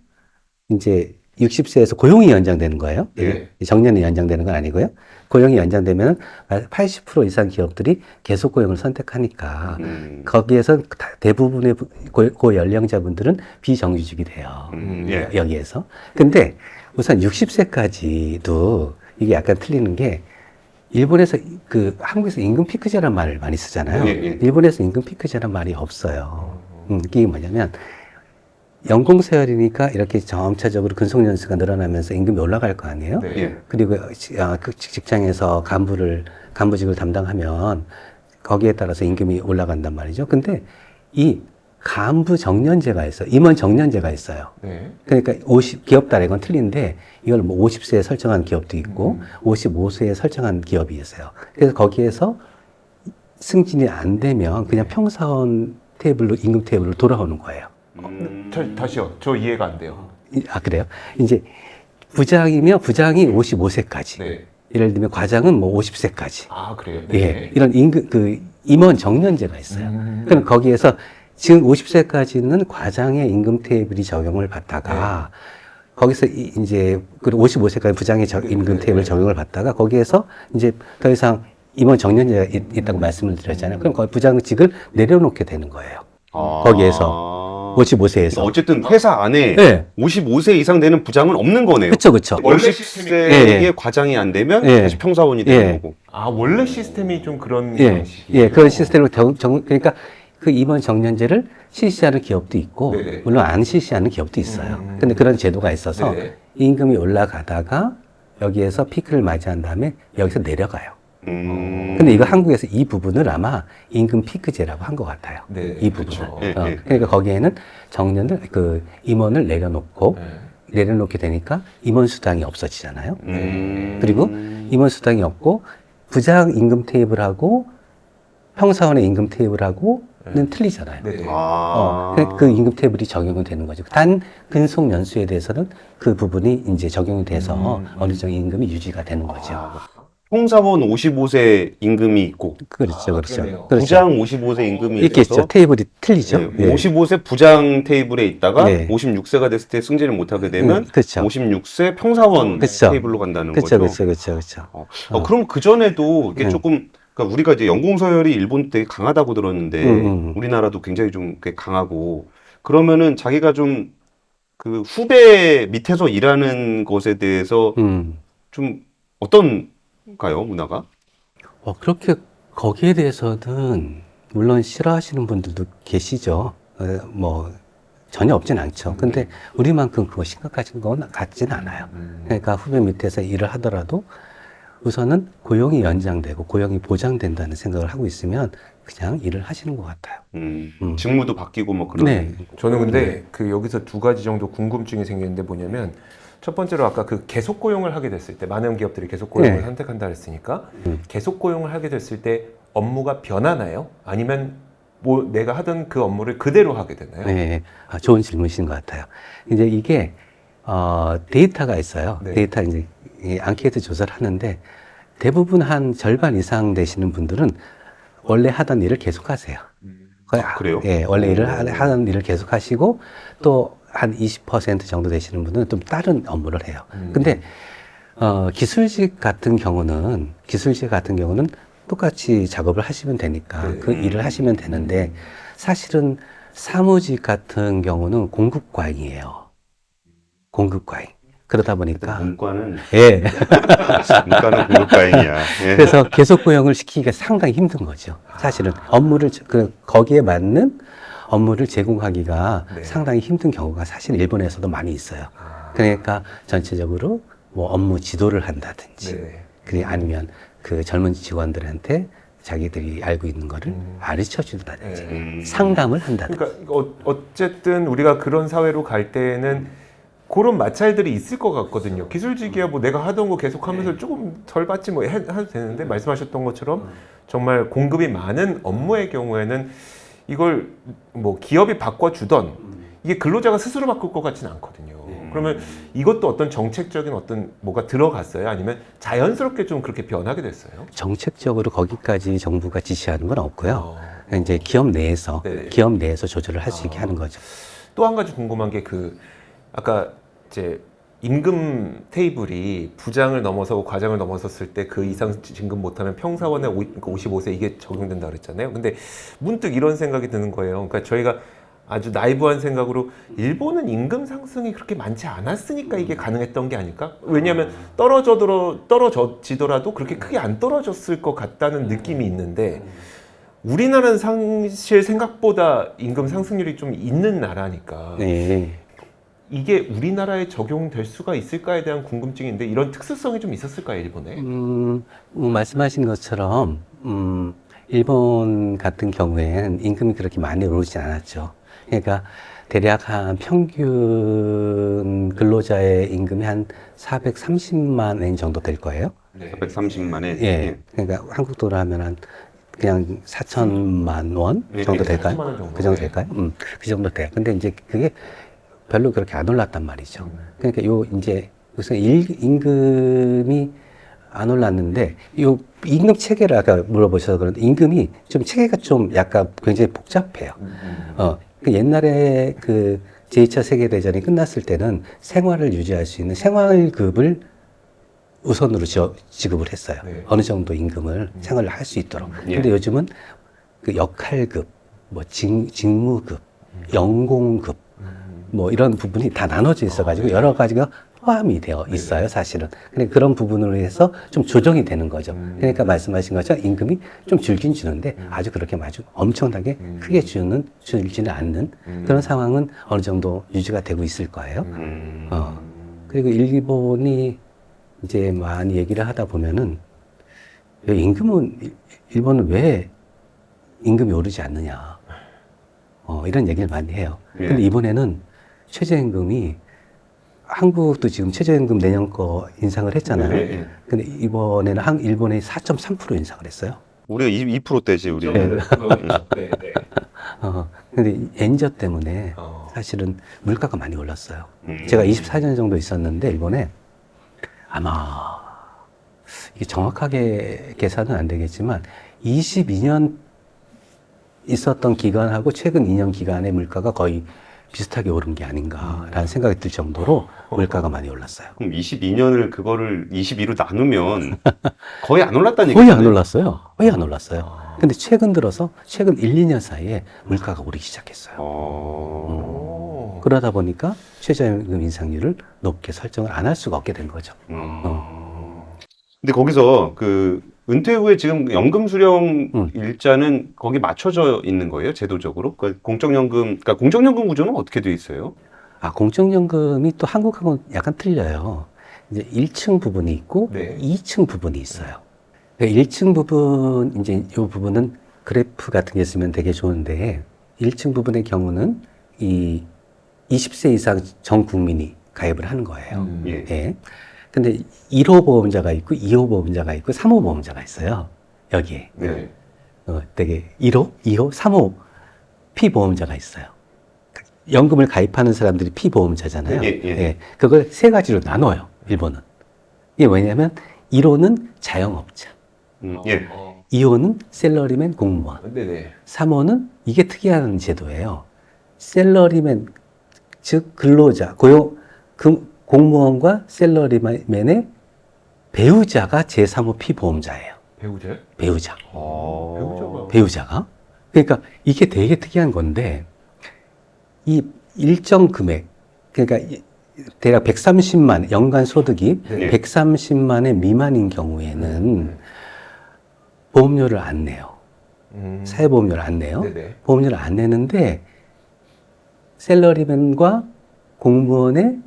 이제 60세에서 고용이 연장되는 거예요. 네. 정년이 연장되는 건 아니고요. 고용이 연장되면 80% 이상 기업들이 계속 고용을 선택하니까 거기에서 대부분의 고연령자분들은 비정규직이 돼요. 예. 여기에서. 근데 우선 60세까지도 이게 약간 틀리는 게 일본에서 한국에서 임금 피크제란 말을 많이 쓰잖아요. 예, 예. 일본에서 임금 피크제란 말이 없어요. 이게 뭐냐면 연공서열이니까 이렇게 점차적으로 근속연수가 늘어나면서 임금이 올라갈 거 아니에요. 네. 예. 그리고 그 직장에서 간부직을 담당하면 거기에 따라서 임금이 올라간단 말이죠. 근데 이 간부 정년제가 있어요. 임원 정년제가 있어요. 네. 그러니까 기업 따라 이건 틀린데 이걸 뭐 50세에 설정한 기업도 있고 55세에 설정한 기업이 있어요. 그래서 거기에서 승진이 안 되면 그냥 평사원 테이블로 임금 테이블로 돌아오는 거예요. 다시요. 저 이해가 안 돼요. 아, 그래요? 이제 부장이면 부장이 55세까지. 네. 예를 들면 과장은 뭐 50세까지. 아, 그래요? 예. 이런 임원 정년제가 있어요. 그럼 거기에서 지금 50세까지는 과장의 임금 테이블이 적용을 받다가 거기서 이제 55세까지 부장의 임금 테이블 적용을 받다가 거기에서 이제 더 이상 임원 정년제가 있다고 말씀을 드렸잖아요. 그럼 거기 부장직을 내려놓게 되는 거예요. 거기에서. 55세에서. 어쨌든 회사 안에 네. 55세 이상 되는 부장은 없는 거네요. 그쵸, 그쵸. 원래 50세의 예. 과장이 안 되면 예. 다시 평사원이 되는 예. 거고. 아, 원래 시스템이 좀 그런 예, 방식이에요? 예, 그런 시스템을 그러니까 그 임원 정년제를 실시하는 기업도 있고, 네네. 물론 안 실시하는 기업도 있어요. 근데 그런 제도가 있어서 네네. 임금이 올라가다가 여기에서 피크를 맞이한 다음에 여기서 내려가요. 근데 이거 한국에서 이 부분을 아마 임금 피크제라고 한 것 같아요. 네, 이 부분을. 그렇죠. 예, 예. 그러니까 거기에는 정년을, 임원을 내려놓고, 내려놓게 되니까 임원 수당이 없어지잖아요. 그리고 임원 수당이 없고 부장 임금 테이블하고 평사원의 임금 테이블하고는 틀리잖아요. 네. 그 임금 테이블이 적용이 되는 거죠. 단 근속 연수에 대해서는 그 부분이 이제 적용이 돼서 어느 정도 임금이 유지가 되는 거죠. 평사원 55세 임금이 있고 그렇죠, 그렇죠. 그러네요. 그렇죠. 부장 55세 임금이 있겠죠. 있어서 테이블이 틀리죠. 예, 55세 부장 테이블에 있다가 네. 56세가 됐을 때 승진을 못하게 되면 그렇죠. 56세 평사원 그렇죠. 테이블로 간다는 그렇죠, 거죠. 그렇죠, 그렇죠, 그렇죠. 그럼 그 전에도 이게 네. 조금 그러니까 우리가 이제 연공서열이 일본 되게 강하다고 들었는데 우리나라도 굉장히 좀 꽤 강하고 그러면은 자기가 좀 그 후배 밑에서 일하는 것에 대해서 좀 어떤가요 문화가? 그렇게 거기에 대해서는 물론 싫어하시는 분들도 계시죠. 뭐 전혀 없진 않죠. 근데 우리만큼 그거 심각하신 건 같진 않아요. 그러니까 후배 밑에서 일을 하더라도 우선은 고용이 연장되고 고용이 보장된다는 생각을 하고 있으면 그냥 일을 하시는 것 같아요. 직무도 바뀌고 뭐 그런. 네. 저는 근데 여기서 두 가지 정도 궁금증이 생기는데 뭐냐면 첫 번째로 아까 그 계속 고용을 하게 됐을 때 많은 기업들이 계속 고용을 네. 선택한다 했으니까 계속 고용을 하게 됐을 때 업무가 변하나요? 아니면 뭐 내가 하던 그 업무를 그대로 하게 되나요? 네. 좋은 질문이신 것 같아요. 이제 이게 데이터가 있어요. 네. 데이터 이제 이 앙케이트 조사를 하는데 대부분 한 절반 이상 되시는 분들은 원래 하던 일을 계속 하세요. 거의 그래요? 예, 원래 하던 일을 계속 하시고 또 한 20% 정도 되시는 분은 좀 다른 업무를 해요. 근데 기술직 같은 경우는 똑같이 작업을 하시면 되니까 네. 그 일을 하시면 되는데 사실은 사무직 같은 경우는 공급과잉이에요. 공급과잉. 그러다 보니까 문과는 예. 문과는 공급과잉이야. 예. 그래서 계속 고용을 시키기가 상당히 힘든 거죠. 사실은 업무를 거기에 맞는 업무를 제공하기가 네. 상당히 힘든 경우가 사실 일본에서도 많이 있어요. 그러니까 전체적으로 뭐 업무 지도를 한다든지, 네. 그리고 아니면 그 젊은 직원들한테 자기들이 알고 있는 거를 가르쳐 준다든지, 상담을 한다든지. 그러니까 어쨌든 우리가 그런 사회로 갈 때는 그런 마찰들이 있을 것 같거든요. 기술직이야 뭐 내가 하던 거 계속하면서 조금 덜 받지 뭐 해도 되는데 말씀하셨던 것처럼 정말 공급이 많은 업무의 경우에는 이걸 뭐 기업이 바꿔주던 이게 근로자가 스스로 바꿀 것 같지는 않거든요. 그러면 이것도 어떤 정책적인 어떤 뭐가 들어갔어요? 아니면 자연스럽게 좀 그렇게 변하게 됐어요? 정책적으로 거기까지 정부가 지시하는 건 없고요. 어. 이제 기업 내에서 네. 조절을 할 수 있게 하는 거죠. 또 한 가지 궁금한 게 아까 이제 임금 테이블이 부장을 넘어서고 과장을 넘어섰을 때 그 이상 진급 못하면 평사원의 55세 이게 적용된다 그랬잖아요. 근데 문득 이런 생각이 드는 거예요. 그러니까 저희가 아주 나이브한 생각으로 일본은 임금 상승이 그렇게 많지 않았으니까 이게 가능했던 게 아닐까? 왜냐하면 떨어지더라도 그렇게 크게 안 떨어졌을 것 같다는 느낌이 있는데 우리나라는 사실 생각보다 임금 상승률이 좀 있는 나라니까 네. 이게 우리나라에 적용될 수가 있을까에 대한 궁금증인데 이런 특수성이 좀 있었을까요, 일본에? 말씀하신 것처럼 일본 같은 경우에는 임금이 그렇게 많이 오르지 않았죠. 그러니까 대략 한 평균 근로자의 임금이 한 430만 엔 정도 될 거예요. 네. 430만에 예. 그러니까 한국 돈으로 하면 한 그냥 4천만 원 정도 네, 될까요? 4천만 원 정도. 그 정도 네. 될까요? 그 정도 돼요. 근데 이제 그게 별로 그렇게 안 올랐단 말이죠. 그러니까 이제 우선 임금이 안 올랐는데 요 임금 체계를 아까 물어보셔서 그런데 임금이 좀 체계가 좀 약간 굉장히 복잡해요. 그 옛날에 그 제2차 세계대전이 끝났을 때는 생활을 유지할 수 있는 생활급을 우선으로 지급을 했어요. 네. 어느 정도 임금을 생활을 할 수 있도록. 예. 근데 요즘은 그 역할급, 뭐 직무급, 연공급, 뭐 이런 부분이 다 나눠져 있어가지고 여러 가지가 포함이 되어 있어요, 사실은. 근데 그런 부분으로 해서 좀 조정이 되는 거죠. 그러니까 말씀하신 것처럼 임금이 좀 줄긴 주는데 아주 그렇게 아주 엄청나게 크게 줄지는 않는 그런 상황은 어느 정도 유지가 되고 있을 거예요. 그리고 일본이 이제 많이 얘기를 하다 보면은 일본은 왜 임금이 오르지 않느냐. 이런 얘기를 많이 해요. 예. 근데 이번에는 최저임금이 한국도 지금 최저임금 내년 거 인상을 했잖아요. 네, 네. 근데 이번에는 일본이 4.3% 인상을 했어요. 우리가 2%대지 우리. 네. 네, 네. 근데 엔저 때문에 사실은 물가가 많이 올랐어요. 제가 24년 정도 있었는데 일본에 아마 이게 정확하게 계산은 안 되겠지만 22년 있었던 기간하고 최근 2년 기간의 물가가 거의 비슷하게 오른 게 아닌가라는 생각이 들 정도로 물가가 많이 올랐어요. 그럼 22년을 그거를 22로 나누면 거의 안 올랐다는 거의 얘기죠. 안 올랐어요. 거의 안 올랐어요. 근데 최근 1, 2년 사이에 물가가 오르기 시작했어요. 그러다 보니까 최저임금 인상률을 높게 설정을 안 할 수가 없게 된 거죠. 근데 거기서 그 은퇴 후에 지금 연금 수령 일자는 거기 맞춰져 있는 거예요, 제도적으로? 그러니까 공적연금 구조는 어떻게 돼 있어요? 공적연금이 또 한국하고는 약간 틀려요. 이제 1층 부분이 있고 네. 2층 부분이 있어요. 1층 부분, 이제 이 부분은 그래프 같은 게 있으면 되게 좋은데 1층 부분의 경우는 이 20세 이상 전 국민이 가입을 하는 거예요. 예. 예. 근데 1호 보험자가 있고 2호 보험자가 있고 3호 보험자가 있어요. 여기에. 네. 되게 1호, 2호, 3호 피보험자가 있어요. 연금을 가입하는 사람들이 피보험자잖아요. 예. 그걸 세 가지로 나눠요, 일본은. 이게 왜냐면 1호는 자영업자, 예. 2호는 셀러리맨 공무원, 네네. 3호는 이게 특이한 제도예요. 셀러리맨, 즉 근로자, 공무원과 셀러리맨의 배우자가 제3호 피보험자예요. 배우자요? 배우자. 배우자가. 그러니까 이게 되게 특이한 건데 이 일정 금액, 그러니까 대략 130만, 연간 소득이 네. 130만의 미만인 경우에는 보험료를 안 내요. 사회보험료를 안 내요. 네네. 보험료를 안 내는데 셀러리맨과 공무원의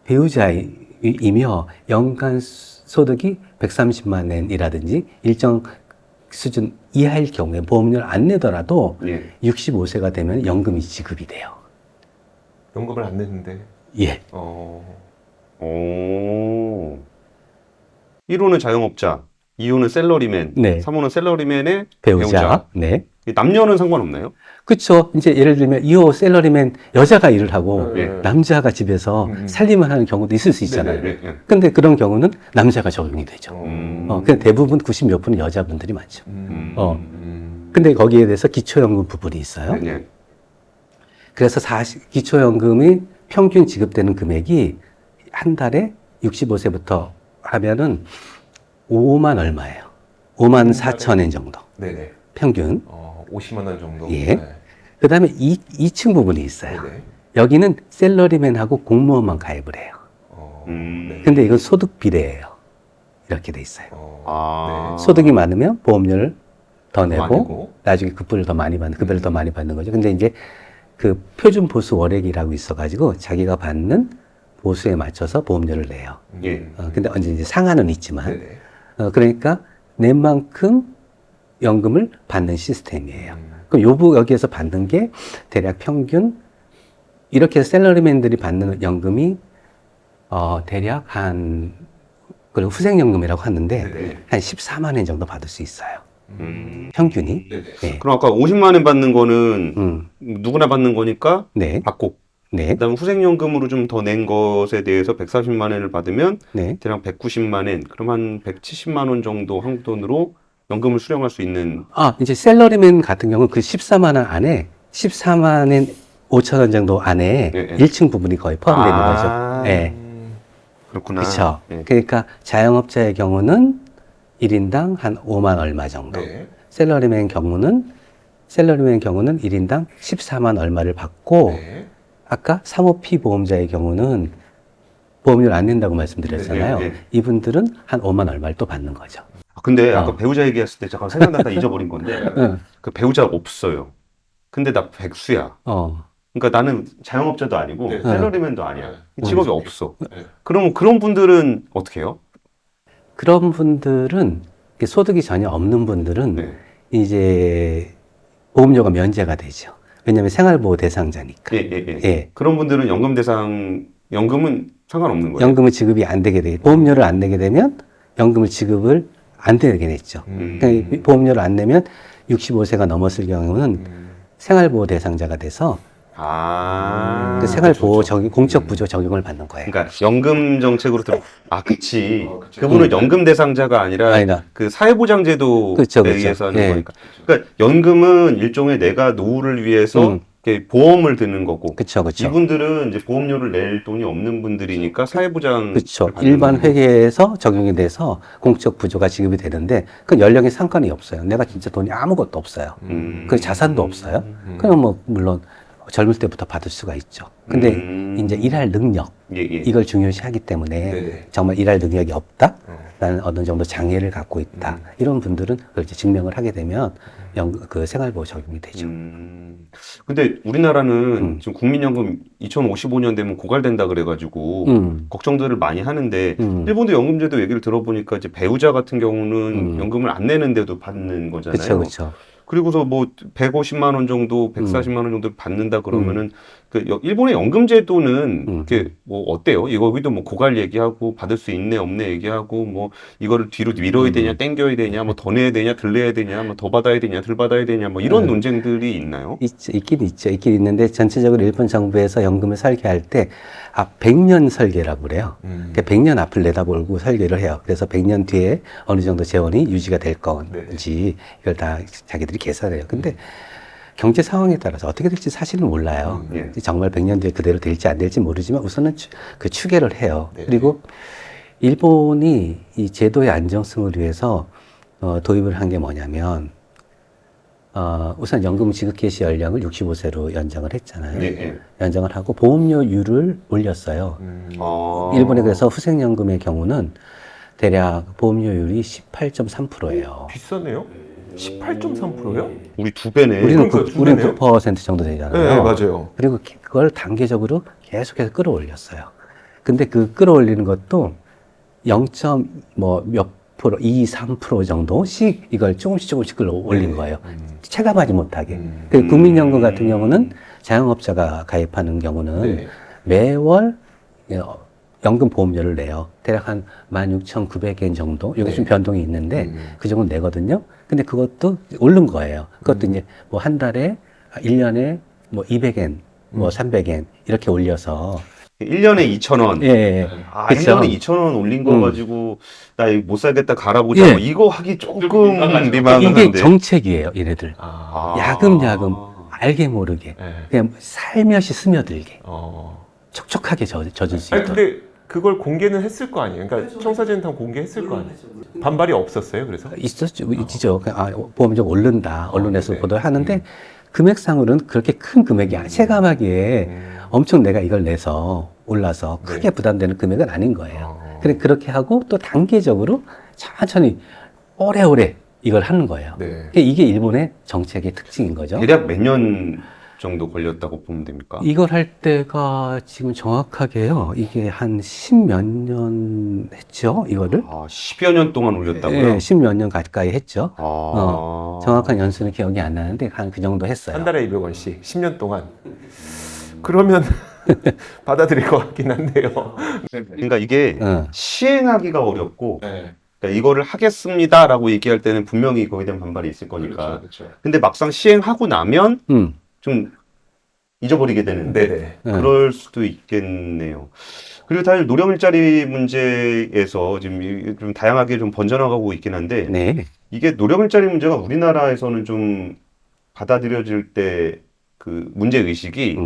배우자이며 연간 소득이 130만 엔이라든지 일정 수준 이하일 경우에 보험료를 안 내더라도 예. 65세가 되면 연금이 지급이 돼요. 연금을 안 냈는데. 예. 오. 1호는 자영업자, 2호는 셀러리맨, 네. 3호는 셀러리맨의 배우자. 네. 남녀는 상관없나요? 그렇죠. 이제 예를 들면 2호 셀러리맨 여자가 일을 하고 예. 남자가 집에서 살림을 하는 경우도 있을 수 있잖아요. 네네. 예. 근데 그런 경우는 남자가 적용이 되죠. 근데 대부분 90몇 분은 여자분들이 많죠. 근데 거기에 대해서 기초연금 부분이 있어요. 네. 그래서 기초연금이 평균 지급되는 금액이 한 달에 65세부터 하면은 5만 얼마예요. 5만 4천 엔 정도. 네네. 평균. 50만 원 정도. 예. 네. 그 다음에 2층 부분이 있어요. 네네. 여기는 셀러리맨하고 공무원만 가입을 해요. 네. 근데 이건 소득 비례예요. 이렇게 돼 있어요. 아. 소득이 많으면 보험료를 더 내고 내고. 나중에 급여를 더 많이 받는 거죠. 근데 이제 그 표준 보수 월액이라고 있어가지고 자기가 받는 보수에 맞춰서 보험료를 내요. 예. 근데 언제 이제 상한은 있지만 네네. 그러니까 낸 만큼 연금을 받는 시스템이에요. 음. 그럼 여기에서 받는 게 대략 평균 이렇게 해서 셀러리맨들이 받는 연금이 대략 그리고 후생연금이라고 하는데 네네. 한 14만 원 정도 받을 수 있어요. 평균이. 네네. 네. 그럼 아까 50만 원 받는 거는 음. 누구나 받는 거니까 네. 받고 네. 그다음에 후생연금으로 좀 더 낸 것에 대해서 140만 원을 받으면 네. 대략 190만 원, 그럼 한 170만 원 정도 한국 돈으로 연금을 수령할 수 있는. 이제 셀러리맨 같은 경우는 그 14만 원 안에 14만 원 5천 원 정도 안에 예, 예. 1층 부분이 거의 포함되는 아. 거죠. 네. 그렇구나. 그렇죠. 예. 그러니까 자영업자의 경우는 1인당 한 5만 얼마 정도. 네. 셀러리맨 경우는 1인당 14만 얼마를 받고 네. 아까 사모피 보험자의 경우는 보험료를 안 낸다고 말씀드렸잖아요. 네, 네, 네. 이분들은 한 5만 얼마를 또 받는 거죠. 근데 아까 배우자 얘기했을 때 잠깐 생각났다 잊어버린 건데 응. 그 배우자가 없어요. 근데 나 백수야. 그러니까 나는 자영업자도 아니고 네. 셀러리맨도 아니야. 네. 직업이 없어. 네. 그럼 그런 분들은 어떻게 해요? 그런 분들은 소득이 전혀 없는 분들은 네. 이제 보험료가 면제가 되죠. 왜냐하면 생활보호 대상자니까. 예. 예. 그런 분들은 연금은 상관없는 거예요. 연금을 지급이 안 되게 돼. 보험료를 안 내게 되면 연금을 지급을 안 되게 됐죠. 그러니까 이 보험료를 안 내면 65세가 넘었을 경우는 생활보호 대상자가 돼서 그 생활보호 공적 부조 적용을 받는 거예요. 그러니까 연금 정책으로 그치. 그치. 그분은 연금 대상자가 아니라 아니다. 그 사회보장제도에 그쵸. 의해서 하는 예. 거니까. 그러니까 연금은 일종의 내가 노후를 위해서 이렇게 보험을 드는 거고. 그렇죠. 이분들은 이제 보험료를 낼 돈이 없는 분들이니까 사회보장. 그렇죠. 일반 회계에서 적용이 돼서 공적 부조가 지급이 되는데 그 연령에 상관이 없어요. 내가 진짜 돈이 아무것도 없어요. 그 자산도 없어요. 그럼 뭐 물론 젊을 때부터 받을 수가 있죠. 근데 이제 일할 능력 예. 이걸 중요시하기 때문에 네네. 정말 일할 능력이 없다. 나는 어느 정도 장애를 갖고 있다. 이런 분들은 그걸 이제 증명을 하게 되면 그 생활보호 적용이 되죠. 근데 우리나라는 지금 국민연금 2055년 되면 고갈된다 그래가지고 걱정들을 많이 하는데 일본도 연금제도 얘기를 들어보니까 이제 배우자 같은 경우는 연금을 안 내는데도 받는 거잖아요. 그렇죠. 그리고서 뭐 150만 원 정도, 140만 원 정도 받는다 그러면은 그 일본의 연금제도는 그게 뭐 어때요? 여기도 뭐 고갈 얘기하고 받을 수 있네 없네 얘기하고 뭐 이거를 뒤로 밀어야 되냐, 땡겨야 되냐, 뭐 더 내야 되냐, 덜 내야 되냐, 뭐 더 받아야 되냐, 덜 받아야 되냐, 뭐 이런 논쟁들이 있나요? 있긴 있는데 전체적으로 일본 정부에서 연금을 설계할 때 100년 설계라고 그래요. 그러니까 100년 앞을 내다보고 설계를 해요. 그래서 100년 뒤에 어느 정도 재원이 유지가 될 건지 이걸 다 자기들이 계산해요. 근데 경제 상황에 따라서 어떻게 될지 사실은 몰라요. 정말 100년 뒤에 그대로 될지 안 될지 모르지만 우선은 그 추계를 해요. 그리고 일본이 이 제도의 안정성을 위해서 도입을 한 게 뭐냐면 우선 연금 지급 개시 연령을 65세로 연장을 했잖아요. 연장을 하고 보험료율을 올렸어요. 일본에 그래서 후생연금의 경우는 대략 보험료율이 18.3%예요. 비싸네요. 18.3%요? 우리 2배네. 우리는 그러니까 9% 정도 되잖아요. 네, 맞아요. 그리고 그걸 단계적으로 계속해서 끌어올렸어요. 근데 그 끌어올리는 것도 0.몇 프로, 2, 3% 정도씩 이걸 조금씩 끌어올린 거예요. 체감하지 못하게. 그 국민연금 같은 경우는 자영업자가 가입하는 경우는 매월 연금 보험료를 내요. 대략 한 16,900엔 정도. 여기 좀 변동이 있는데 그 정도 내거든요. 근데 그것도 오른 거예요. 그것도 이제 뭐 한 달에, 1년에 뭐 200엔, 뭐 300엔 이렇게 올려서. 1년에 2,000원. 예, 예. 아, 그쵸? 1년에 2,000원 올린 거 가지고 나 이거 못 살겠다 갈아보자. 예. 뭐 이거 하기 조금 이게 민망한데. 정책이에요, 얘네들. 아. 야금야금 알게 모르게 네. 그냥 살며시 스며들게 어. 촉촉하게 젖을 수 아니 있도록. 근데 그걸 공개는 했을 거 아니에요. 그러니까 청사진단 공개했을 거 아니에요. 반발이 없었어요. 그래서 있죠. 보험이 좀 오른다. 언론에서 네. 보도를 하는데 금액상으로는 그렇게 큰 금액이 체감하기에 엄청 내가 이걸 내서 올라서 크게 네. 부담되는 금액은 아닌 거예요. 어. 그렇게 하고 또 단계적으로 천천히 오래오래 이걸 하는 거예요. 네. 그러니까 이게 일본의 정책의 특징인 거죠. 대략 몇 년 정도 걸렸다고 보면 됩니까? 이걸 할 때가 지금 정확하게요. 이게 한 10몇 년 했죠, 이거를. 아, 10여 년 동안 올렸다고요? 예, 10몇 년 가까이 했죠. 아. 정확한 연수는 기억이 안 나는데 한 그 정도 했어요. 한 달에 200원씩 10년 동안. 그러면 받아들일 것 같긴 한데요. 그러니까 이게 어. 시행하기가 어렵고 네. 그러니까 이거를 하겠습니다라고 얘기할 때는 분명히 거기에 대한 반발이 있을 거니까. 그렇죠. 근데 막상 시행하고 나면 음. 좀 잊어버리게 되는데 네네. 그럴 수도 있겠네요. 그리고 사실 노령 일자리 문제에서 지금 좀 다양하게 좀 번져나가고 있긴 한데 네. 이게 노령 일자리 문제가 우리나라에서는 좀 받아들여질 때 그 문제 의식이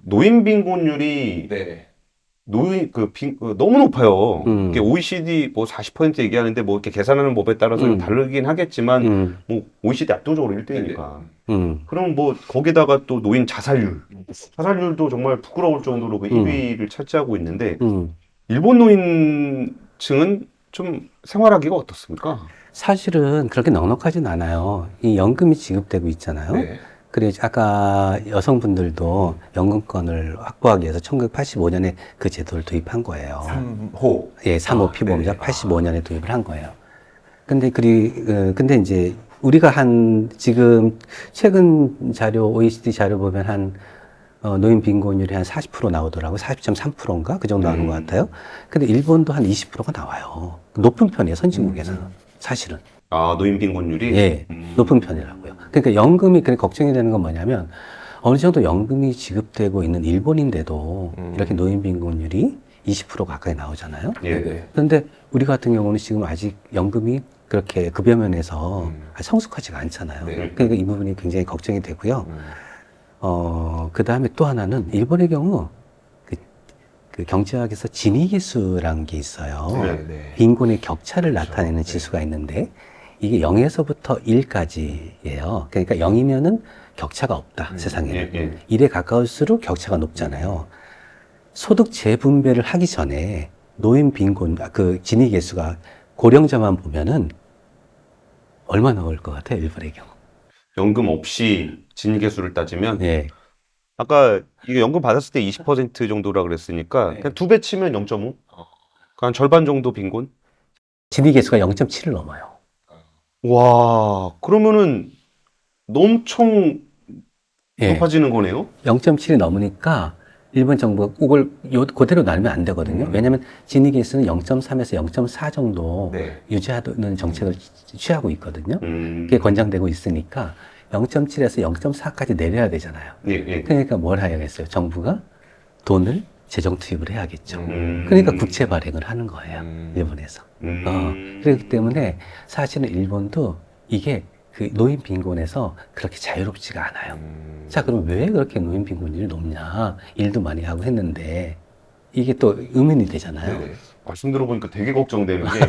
노인 빈곤율이 네. 너무 높아요. 음. 이게 OECD 뭐 40% 얘기하는데 뭐 이렇게 계산하는 법에 따라서 좀 다르긴 하겠지만 뭐 OECD 압도적으로 1등이니까. 그럼 뭐 거기다가 또 노인 자살률도 정말 부끄러울 정도로 그 1위를 차지하고 있는데 일본 노인층은 좀 생활하기가 어떻습니까? 사실은 그렇게 넉넉하진 않아요. 이 연금이 지급되고 있잖아요. 네. 그리고 아까 여성분들도 연금권을 확보하기 위해서 1985년에 그 제도를 도입한 거예요. 3호. 예, 3호 피보험자 네. 85년에 도입을 한 거예요. 근데 이제 우리가 지금 최근 자료, OECD 자료 보면 노인 빈곤율이 한 40% 나오더라고요. 40.3%인가? 그 정도 나오는 것 같아요. 근데 일본도 한 20%가 나와요. 높은 편이에요, 선진국에는. 사실은. 아, 노인 빈곤율이? 예, 높은 편이라고요. 그러니까 연금이 걱정이 되는 건 뭐냐면 어느 정도 연금이 지급되고 있는 일본인데도 이렇게 노인 빈곤율이 20% 가까이 나오잖아요. 예. 그런데 우리 같은 경우는 지금 아직 연금이 그렇게 급여 면에서 성숙하지가 않잖아요. 네. 그러니까 이 부분이 굉장히 걱정이 되고요. 그 다음에 또 하나는 일본의 경우 그 경제학에서 지니계수라는 게 있어요. 네. 빈곤의 격차를 나타내는 지수가 있는데 이게 0에서부터 1까지예요. 그러니까 0이면은 격차가 없다, 세상에는. 예. 1에 가까울수록 격차가 높잖아요. 소득 재분배를 하기 전에 노인 빈곤, 그 지니 계수가 고령자만 보면은 얼마 나올 것 같아요, 일본의 경우? 연금 없이 진계수를 따지면 예. 아까 이게 연금 받았을 때 20% 정도라 그랬으니까 그냥 2배 치면 0.5? 한 절반 정도 빈곤? 지니 계수가 0.7을 넘어요. 와, 그러면은 엄청 예. 높아지는 거네요? 0.7이 넘으니까 일본 정부가 그걸 그대로 나누면 안 되거든요. 왜냐하면 지니 계수는 0.3에서 0.4 정도 네. 유지하는 정책을 취하고 있거든요. 음. 그게 권장되고 있으니까 0.7에서 0.4까지 내려야 되잖아요. 예. 그러니까 뭘 해야겠어요? 정부가 돈을 재정 투입을 해야겠죠. 음. 그러니까 국채 발행을 하는 거예요. 일본에서. 음. 그렇기 때문에 사실은 일본도 이게 그 노인 빈곤에서 그렇게 자유롭지가 않아요. 자, 그럼 왜 그렇게 노인 빈곤율이 높냐? 일도 많이 하고 했는데 이게 또 의문이 되잖아요. 네. 말씀 들어보니까 되게 걱정되는 게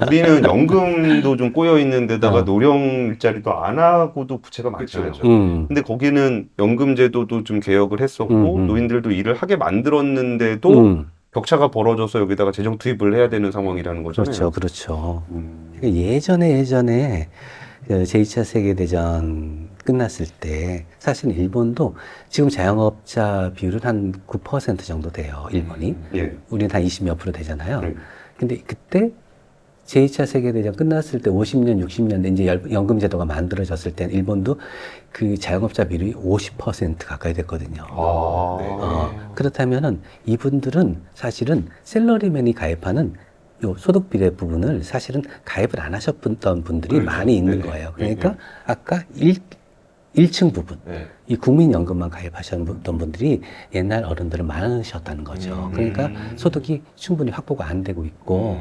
우리는 연금도 좀 꼬여 있는 데다가 노령 일자리도 안 하고도 부채가 많잖아요. 그렇죠. 근데 거기는 연금 제도도 좀 개혁을 했었고 노인들도 일을 하게 만들었는데도 격차가 벌어져서 여기다가 재정 투입을 해야 되는 상황이라는 거잖아요. 그렇죠. 그러니까 예전에 그 제2차 세계대전 끝났을 때 사실 일본도 지금 자영업자 비율은 한 9% 정도 돼요, 일본이. 예. 우리는 한 20몇 프로 되잖아요. 근데 그때 제2차 세계대전 끝났을 때 50년, 60년대 이제 연금제도가 만들어졌을 때 일본도 그 자영업자 비율이 50% 가까이 됐거든요. 아. 그렇다면은 이분들은 사실은 샐러리맨이 가입하는 요 소득 비례 부분을 사실은 가입을 안 하셨던 분들이 그렇죠. 많이 있는 네네. 거예요. 그러니까 아까 1층 부분, 네. 이 국민연금만 가입하셨던 분들이 옛날 어른들은 많으셨다는 거죠. 그러니까 소득이 충분히 확보가 안 되고 있고,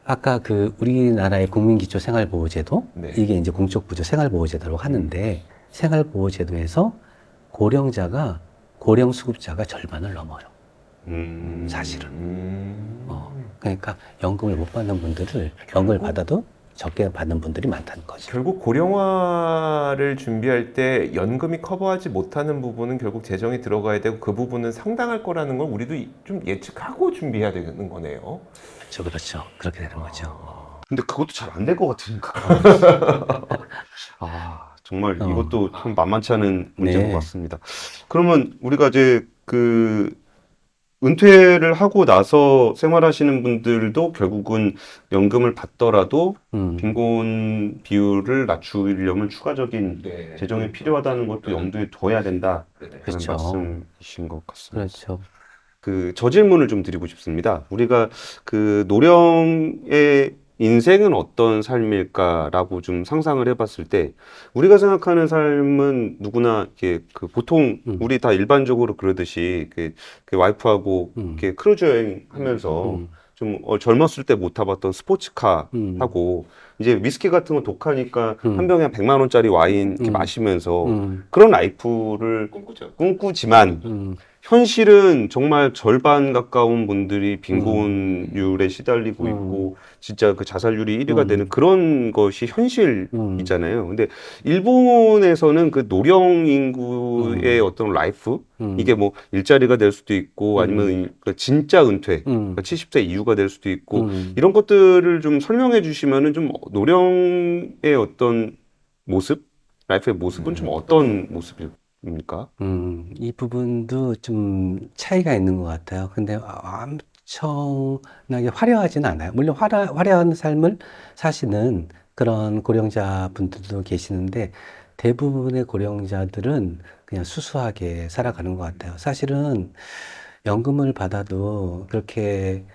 아까 그 우리나라의 국민기초생활보호제도, 네. 이게 이제 공적부조 생활보호제도라고 하는데, 생활보호제도에서 고령자가, 고령수급자가 절반을 넘어요. 사실은. 그러니까 연금을 못 받는 분들을 연금을 받아도 적게 받는 분들이 많다는 거죠. 결국 고령화를 준비할 때 연금이 커버하지 못하는 부분은 결국 재정이 들어가야 되고 그 부분은 상당할 거라는 걸 우리도 좀 예측하고 준비해야 되는 거네요. 그렇죠, 그렇죠. 그렇게 되는 거죠. 근데 그것도 잘 안 될 것 같으니까. 정말 어. 이것도 참 만만치 않은 문제인 네. 것 같습니다. 그러면 우리가 이제 그 은퇴를 하고 나서 생활하시는 분들도 결국은 연금을 받더라도 빈곤 비율을 낮추려면 추가적인 네. 재정이 필요하다는 것도 염두에 둬야 된다. 그런 그렇죠. 말씀이신 것 같습니다. 그렇죠. 저 질문을 좀 드리고 싶습니다. 우리가 그 노령의 인생은 어떤 삶일까라고 좀 상상을 해봤을 때, 우리가 생각하는 삶은 누구나 이렇게 그 보통 우리 다 일반적으로 그러듯이 그 와이프하고 이렇게 크루즈 여행하면서 좀 젊었을 때 못 타봤던 스포츠카 하고 이제 위스키 같은 거 독하니까 한 병에 100만 원짜리 와인 이렇게 마시면서 그런 라이프를 꿈꾸지만 현실은 정말 절반 가까운 분들이 빈곤율에 시달리고 있고 진짜 그 자살률이 1위가 되는 그런 것이 현실이잖아요. 근데 일본에서는 그 노령 인구의 어떤 라이프 이게 뭐 일자리가 될 수도 있고 아니면 그 진짜 은퇴 그러니까 70세 이후가 될 수도 있고 이런 것들을 좀 설명해 주시면은 좀 노령의 어떤 모습, 라이프의 모습은 좀 어떤 모습입니까? 이 부분도 좀 차이가 있는 것 같아요. 근데 엄청나게 화려하지는 않아요. 물론 화려한 삶을 사시는 그런 고령자 분들도 계시는데 대부분의 고령자들은 그냥 수수하게 살아가는 것 같아요. 사실은 연금을 받아도 그렇게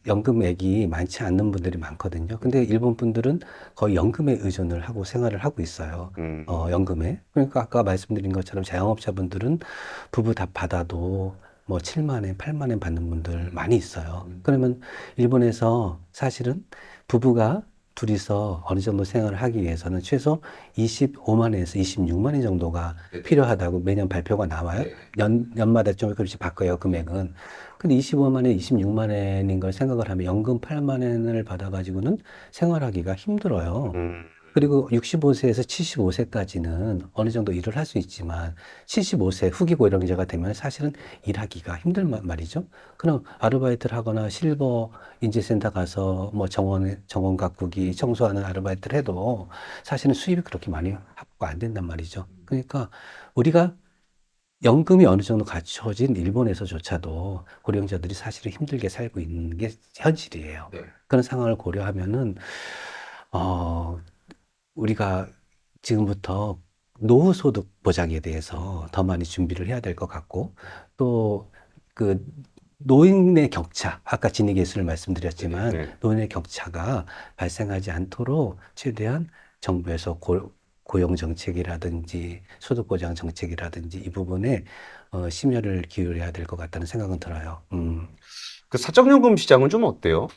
연금액이 많지 않는 분들이 많거든요. 근데 일본 분들은 거의 연금에 의존을 하고 생활을 하고 있어요. 연금에. 그러니까 아까 말씀드린 것처럼 자영업자분들은 부부 다 받아도 뭐 7만 원, 8만 원 받는 분들 많이 있어요. 그러면 일본에서 사실은 부부가 둘이서 어느 정도 생활을 하기 위해서는 최소 25만 원에서 26만 원 정도가 필요하다고 매년 발표가 나와요. 연마다 좀 그렇게 바꿔요, 금액은. 근데 25만 원, 26만 원인 걸 생각을 하면 연금 8만 원을 받아가지고는 생활하기가 힘들어요. 그리고 65세에서 75세까지는 어느 정도 일을 할 수 있지만 75세 후기 고령자가 되면 사실은 일하기가 힘든 말이죠. 그럼 아르바이트를 하거나 실버 인재센터 가서 뭐 정원 가꾸기, 청소하는 아르바이트를 해도 사실은 수입이 그렇게 많이 확보가 안 된단 말이죠. 그러니까 우리가 연금이 어느 정도 갖춰진 일본에서조차도 고령자들이 사실은 힘들게 살고 있는 게 현실이에요. 그런 상황을 고려하면은, 우리가 지금부터 노후소득 보장에 대해서 더 많이 준비를 해야 될 것 같고, 또 그 노인의 격차, 아까 진위계수를 말씀드렸지만, 노인의 격차가 발생하지 않도록 최대한 정부에서 고용 정책이라든지 소득 보장 정책이라든지 이 부분에 심혈을 기울여야 될 것 같다는 생각은 들어요. 그 사적연금 시장은 좀 어때요?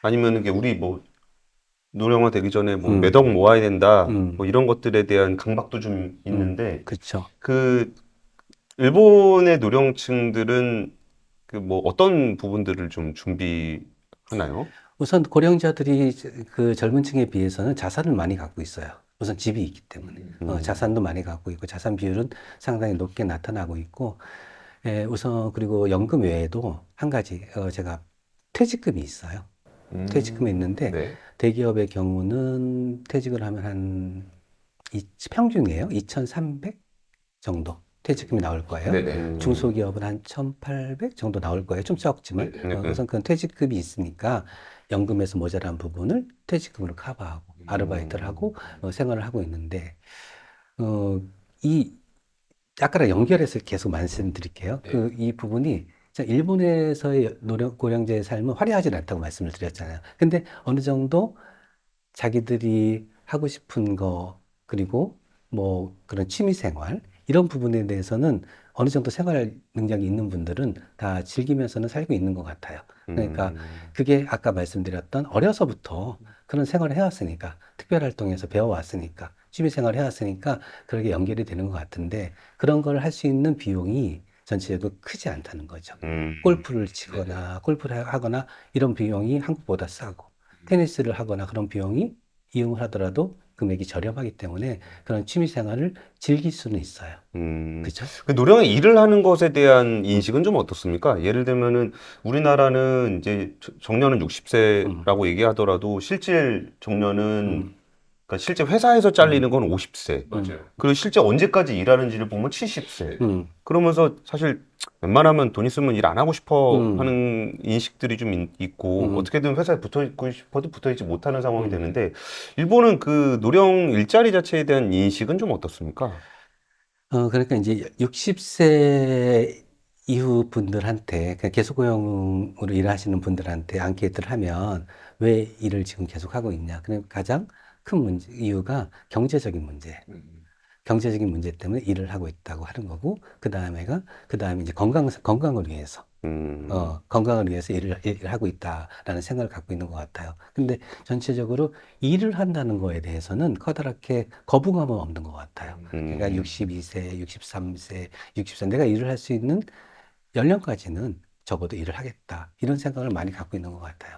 아니면 이게 우리 뭐 노령화 되기 전에 뭐 몇 억 모아야 된다 뭐 이런 것들에 대한 강박도 좀 있는데 그렇죠. 그 일본의 노령층들은 그 뭐 어떤 부분들을 좀 준비하나요? 우선 고령자들이 그 젊은 층에 비해서는 자산을 많이 갖고 있어요. 우선 집이 있기 때문에. 자산도 많이 갖고 있고 자산 비율은 상당히 높게 나타나고 있고, 우선 그리고 연금 외에도 한 가지 제가 퇴직금이 있어요. 퇴직금이 있는데 대기업의 경우는 퇴직을 하면 평균이에요. 2,300 정도 퇴직금이 나올 거예요. 중소기업은 한 1,800 정도 나올 거예요. 좀 적지만. 우선 그건 퇴직금이 있으니까 연금에서 모자란 부분을 퇴직금으로 커버하고 아르바이트를 하고 생활을 하고 있는데, 이 아까랑 연결해서 계속 말씀드릴게요. 이 부분이 자, 일본에서의 고령자의 삶은 화려하지 않다고 말씀을 드렸잖아요. 근데 어느 정도 자기들이 하고 싶은 거, 그리고 뭐 그런 취미 생활, 이런 부분에 대해서는 어느 정도 생활 능력이 있는 분들은 다 즐기면서는 살고 있는 것 같아요. 그러니까 그게 아까 말씀드렸던 어려서부터 그런 생활을 해왔으니까, 특별활동에서 배워왔으니까, 취미생활을 해왔으니까 그렇게 연결이 되는 것 같은데, 그런 걸 할 수 있는 비용이 전체적으로 크지 않다는 거죠. 골프를 치거나 골프를 하거나 이런 비용이 한국보다 싸고, 테니스를 하거나 그런 비용이 이용을 하더라도 금액이 저렴하기 때문에 그런 취미생활을 즐길 수는 있어요. 그렇죠? 그 노령의 일을 하는 것에 대한 인식은 좀 어떻습니까? 예를 들면은 우리나라는 이제 정년은 60세라고 얘기하더라도 실질 정년은 그러니까 실제 회사에서 잘리는 건 50세. 맞아요. 그리고 실제 언제까지 일하는지를 보면 70세. 그러면서 사실 웬만하면 돈 있으면 일 안 하고 싶어 하는 인식들이 좀 있고 어떻게든 회사에 붙어 있고 싶어도 붙어 있지 못하는 상황이 되는데 일본은 그 노령 일자리 자체에 대한 인식은 좀 어떻습니까? 그러니까 이제 60세 이후 분들한테, 그러니까 계속고용으로 일하시는 분들한테 앙케이트를 하면 왜 일을 지금 계속하고 있냐. 그럼 가장 큰 문제, 이유가 경제적인 문제. 경제적인 문제 때문에 일을 하고 있다고 하는 거고, 그 다음에 이제 건강을 위해서, 건강을 위해서 일을 하고 있다라는 생각을 갖고 있는 것 같아요. 근데 전체적으로 일을 한다는 거에 대해서는 커다랗게 거부감은 없는 것 같아요. 그러니까 62세, 63세, 64, 내가 일을 할 수 있는 연령까지는 적어도 일을 하겠다. 이런 생각을 많이 갖고 있는 것 같아요.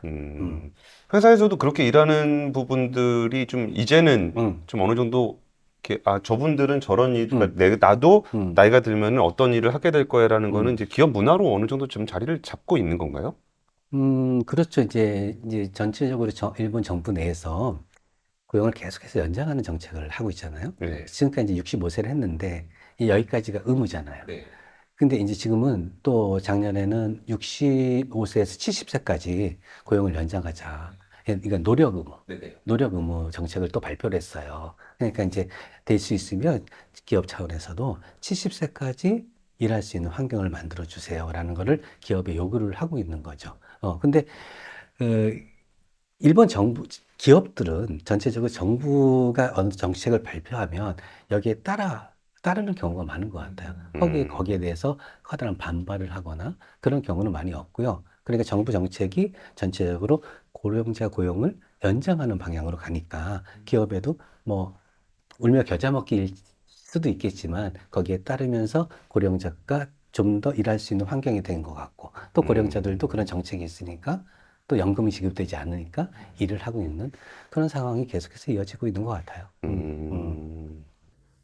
회사에서도 그렇게 일하는 부분들이 좀 이제는 좀 어느 정도 이렇게 저분들은 저런 일, 그러니까 나도 나이가 들면 어떤 일을 하게 될 거야라는 거는 이제 기업 문화로 어느 정도 좀 자리를 잡고 있는 건가요? 그렇죠. 이제 전체적으로 일본 정부 내에서 고용을 계속해서 연장하는 정책을 하고 있잖아요. 네. 지금까지 이제 65세를 했는데 여기까지가 의무잖아요. 네. 근데 이제 지금은 또 작년에는 65세에서 70세까지 고용을 연장하자. 그러니까 노력 의무 정책을 또 발표를 했어요. 그러니까 이제 될 수 있으면 기업 차원에서도 70세까지 일할 수 있는 환경을 만들어 주세요라는 거를 기업에 요구를 하고 있는 거죠. 근데 일본 정부 기업들은 전체적으로 정부가 어느 정책을 발표하면 여기에 따르는 경우가 많은 것 같아요. 거기에 대해서 커다란 반발을 하거나 그런 경우는 많이 없고요. 그러니까 정부 정책이 전체적으로 고령자 고용을 연장하는 방향으로 가니까 기업에도 뭐 울며 겨자 먹기일 수도 있겠지만 거기에 따르면서 고령자가 좀 더 일할 수 있는 환경이 된 것 같고, 또 고령자들도 그런 정책이 있으니까 또 연금이 지급되지 않으니까 일을 하고 있는 그런 상황이 계속해서 이어지고 있는 것 같아요.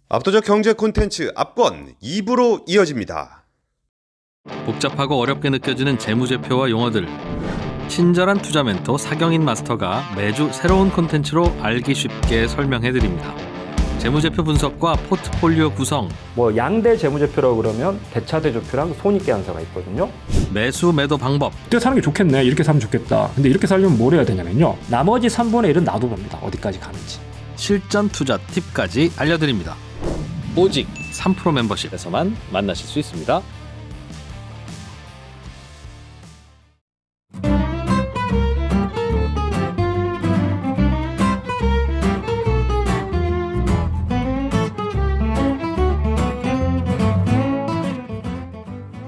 압도적 경제 콘텐츠 압권 2부로 이어집니다. 복잡하고 어렵게 느껴지는 재무제표와 용어들, 친절한 투자 멘토 사경인 마스터가 매주 새로운 콘텐츠로 알기 쉽게 설명해드립니다. 재무제표 분석과 포트폴리오 구성, 뭐 양대 재무제표라고 그러면 대차대조표랑 손익계산서가 있거든요. 매수 매도 방법, 이때 사는 게 좋겠네, 이렇게 사면 좋겠다. 근데 이렇게 살려면 뭘 해야 되냐면요, 나머지 3분의 1은 놔둬봅니다. 어디까지 가는지. 실전 투자 팁까지 알려드립니다. 오직 3프로 멤버십에서만 만나실 수 있습니다.